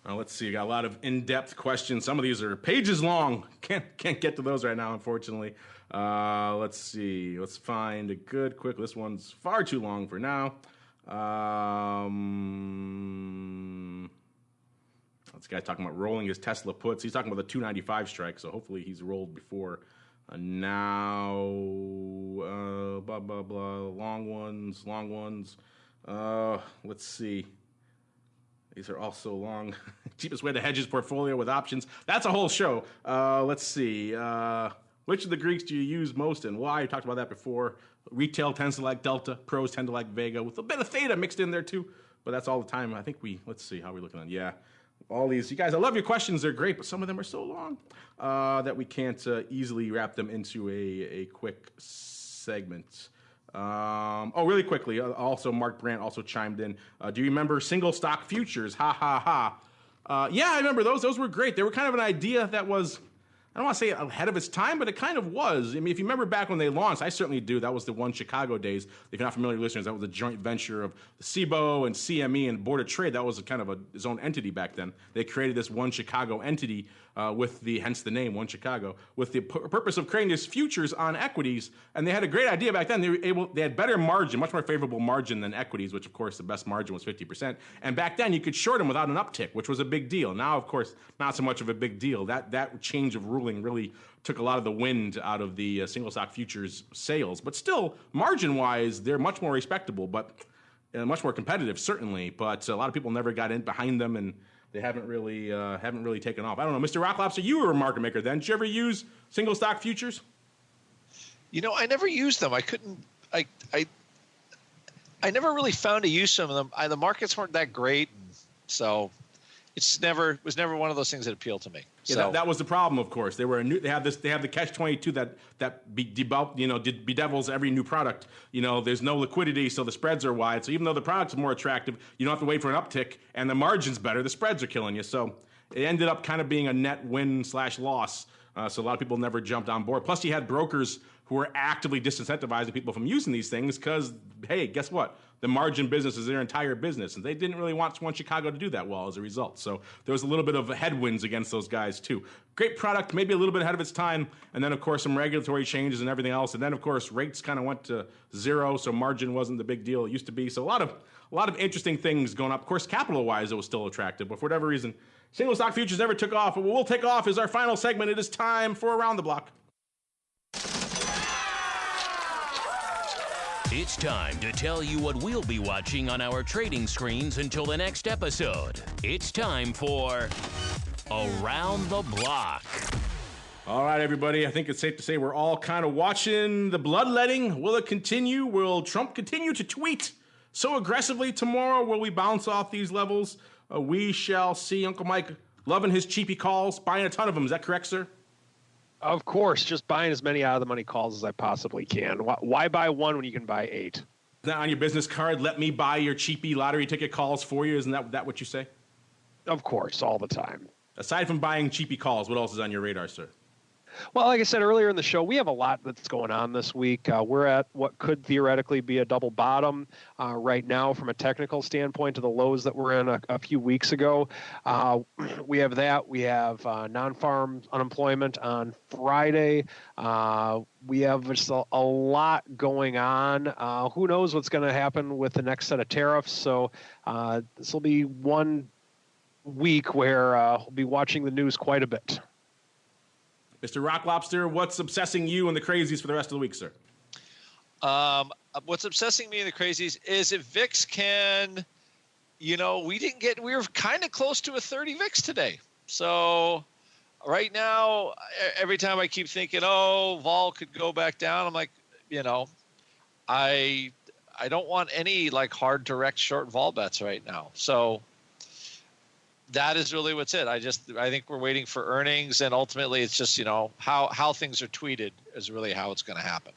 Let's see. Got a lot of in-depth questions. Some of these are pages long. Can't get to those right now, unfortunately. Let's see. Let's find a good, quick. This one's far too long for now. This guy's talking about rolling his Tesla puts. He's talking about the 295 strike, so hopefully he's rolled before. Now, blah, blah, blah. Long ones. Let's see. These are also long. Cheapest way to hedge his portfolio with options. That's a whole show. Let's see. Which of the Greeks do you use most and why? I talked about that before. Retail tends to like Delta. Pros tend to like Vega with a bit of Theta mixed in there too. But that's all the time. I think let's see. How are we looking on? Yeah. All these. You guys, I love your questions. They're great, but some of them are so long that we can't easily wrap them into a quick segment. Really quickly, also Mark Brandt also chimed in. Do you remember single stock futures? Ha, ha, ha. Yeah, I remember those. Those were great. They were kind of an idea that was, I don't want to say ahead of its time, but it kind of was. I mean, if you remember back when they launched, I certainly do. That was the One Chicago days. If you're not familiar with listeners, that was a joint venture of the SIBO and CME and Board of Trade. That was kind of its own entity back then. They created this One Chicago entity hence the name, One Chicago, with the purpose of creating these futures on equities. And they had a great idea back then. They had better margin, much more favorable margin than equities, which of course the best margin was 50%. And back then you could short them without an uptick, which was a big deal. Now, of course, not so much of a big deal. That change of ruling really took a lot of the wind out of the single stock futures sales. But still, margin-wise, they're much more respectable, but much more competitive, certainly. But a lot of people never got in behind them, and they haven't really taken off. I don't know, Mr. Rock Lobster, you were a market maker then. Did you ever use single stock futures? I never used them. I couldn't. I never really found a use of them. The markets weren't that great, so it was never one of those things that appealed to me. Yeah, so that was the problem, of course. They have the catch-22 that bedevils every new product. There's no liquidity, so the spreads are wide. So even though the product's more attractive, you don't have to wait for an uptick, and the margin's better. The spreads are killing you. So it ended up kind of being a net win/loss. So a lot of people never jumped on board. Plus, you had brokers who were actively disincentivizing people from using these things because, hey, guess what? The margin business is their entire business, and they didn't really want One Chicago to do that well as a result. So there was a little bit of headwinds against those guys, too. Great product, maybe a little bit ahead of its time, and then, of course, some regulatory changes and everything else. And then, of course, rates kind of went to zero, so margin wasn't the big deal it used to be. So a lot of interesting things going up. Of course, capital-wise, it was still attractive, but for whatever reason, single stock futures never took off. But what will take off is our final segment. It is time for Around the Block. It's time to tell you what we'll be watching on our trading screens until the next episode. It's time for Around the Block. All right, everybody. I think it's safe to say we're all kind of watching the bloodletting. Will it continue? Will Trump continue to tweet so aggressively tomorrow? Will we bounce off these levels? We shall see. Uncle Mike loving his cheapy calls, buying a ton of them. Is that correct, sir? Of course, just buying as many out of the money calls as I possibly can. Why buy one when you can buy 8? Is that on your business card? Let me buy your cheapy lottery ticket calls for you. Isn't that what you say? Of course, all the time. Aside from buying cheapy calls, what else is on your radar, sir? Well, like I said earlier in the show, we have a lot that's going on this week. We're at what could theoretically be a double bottom right now from a technical standpoint to the lows that were in a few weeks ago. We have that. We have non-farm unemployment on Friday. We have just a lot going on. Who knows what's going to happen with the next set of tariffs? So this will be one week where we'll be watching the news quite a bit. Mr. Rock Lobster, what's obsessing you and the crazies for the rest of the week, sir? What's obsessing me and the crazies is if VIX can, we were kind of close to a 30 VIX today. So right now, every time I keep thinking, vol could go back down, I'm like, I don't want any hard direct short vol bets right now. So that is really what's it. I think we're waiting for earnings, and ultimately it's just, how things are tweeted is really how it's going to happen,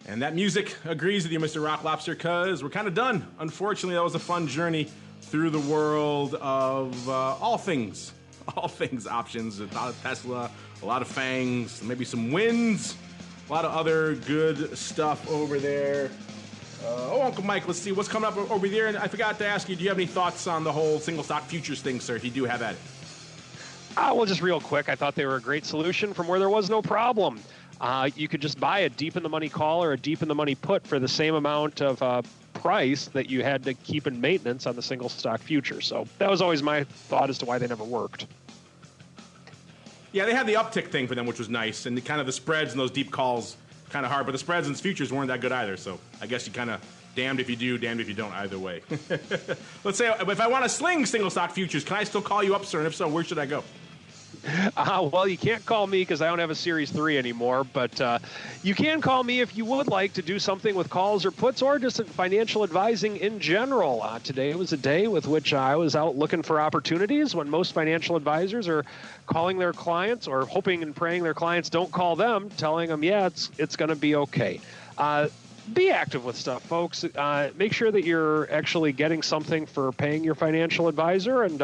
And that music agrees with you, Mr. Rock Lobster, because we're kind of done. Unfortunately, that was a fun journey through the world of all things options. A lot of Tesla, a lot of FANGs, maybe some wins, a lot of other good stuff over there. Uncle Mike, let's see what's coming up over there. And I forgot to ask you, do you have any thoughts on the whole single stock futures thing, sir? If you do, have at it. Well, just real quick, I thought they were a great solution from where there was no problem. You could just buy a deep in the money call or a deep in the money put for the same amount of price that you had to keep in maintenance on the single stock future. So that was always my thought as to why they never worked. Yeah, they had the uptick thing for them, which was nice, and the spreads and those deep calls kind of hard, but the spreads and futures weren't that good either. So I guess you kind of damned if you do, damned if you don't either way. Let's say if I want to sling single stock futures, can I still call you up, sir? And if so, where should I go? Well, you can't call me because I don't have a Series 3 anymore, but you can call me if you would like to do something with calls or puts or just financial advising in general. Today was a day with which I was out looking for opportunities when most financial advisors are calling their clients or hoping and praying their clients don't call them, telling them, yeah, it's going to be okay. Be active with stuff, folks. Make sure that you're actually getting something for paying your financial advisor, and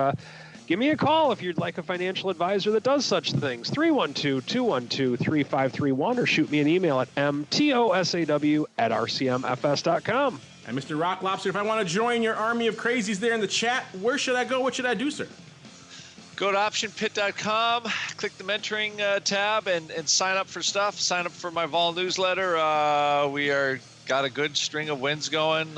give me a call if you'd like a financial advisor that does such things. 312-212-3531, or shoot me an email at mtosaw@rcmfs.com. And Mr. Rock Lobster, if I want to join your army of crazies there in the chat, where should I go? What should I do, sir? Go to optionpit.com, click the mentoring tab, and sign up for stuff. Sign up for my vol newsletter. We got a good string of wins going.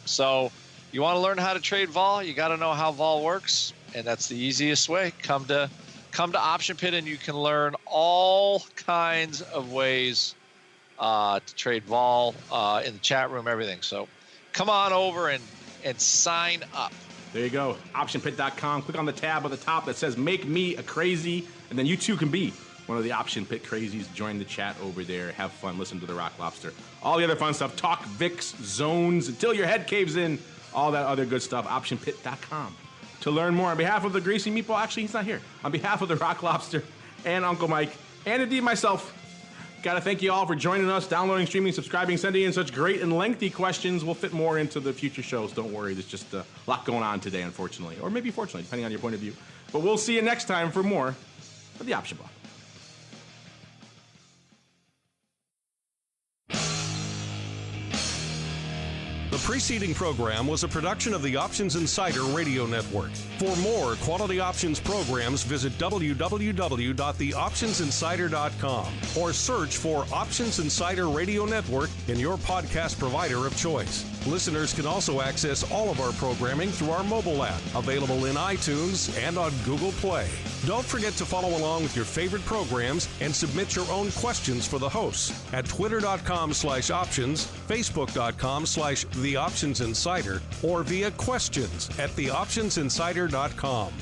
So you want to learn how to trade vol, you got to know how vol works, and that's the easiest way. Come to Option Pit, and you can learn all kinds of ways to trade vol in the chat room, everything. So come on over and sign up. There you go, optionpit.com. Click on the tab at the top that says Make Me a Crazy, and then you too can be one of the Option Pit crazies. Join the chat over there. Have fun. Listen to the Rock Lobster. All the other fun stuff. Talk VIX, zones, until your head caves in. All that other good stuff. Optionpit.com. To learn more, on behalf of the Greasy Meatball, actually, he's not here. On behalf of the Rock Lobster and Uncle Mike, and indeed myself, got to thank you all for joining us, downloading, streaming, subscribing, sending in such great and lengthy questions. We'll fit more into the future shows. Don't worry. There's just a lot going on today, unfortunately. Or maybe fortunately, depending on your point of view. But we'll see you next time for more of the Option Block. The preceding program was a production of the Options Insider Radio Network. For more quality options programs, visit www.theoptionsinsider.com or search for Options Insider Radio Network in your podcast provider of choice. Listeners can also access all of our programming through our mobile app, available in iTunes and on Google Play. Don't forget to follow along with your favorite programs and submit your own questions for the hosts at twitter.com/options, facebook.com/theoptionsinsider, or via questions at theoptionsinsider.com.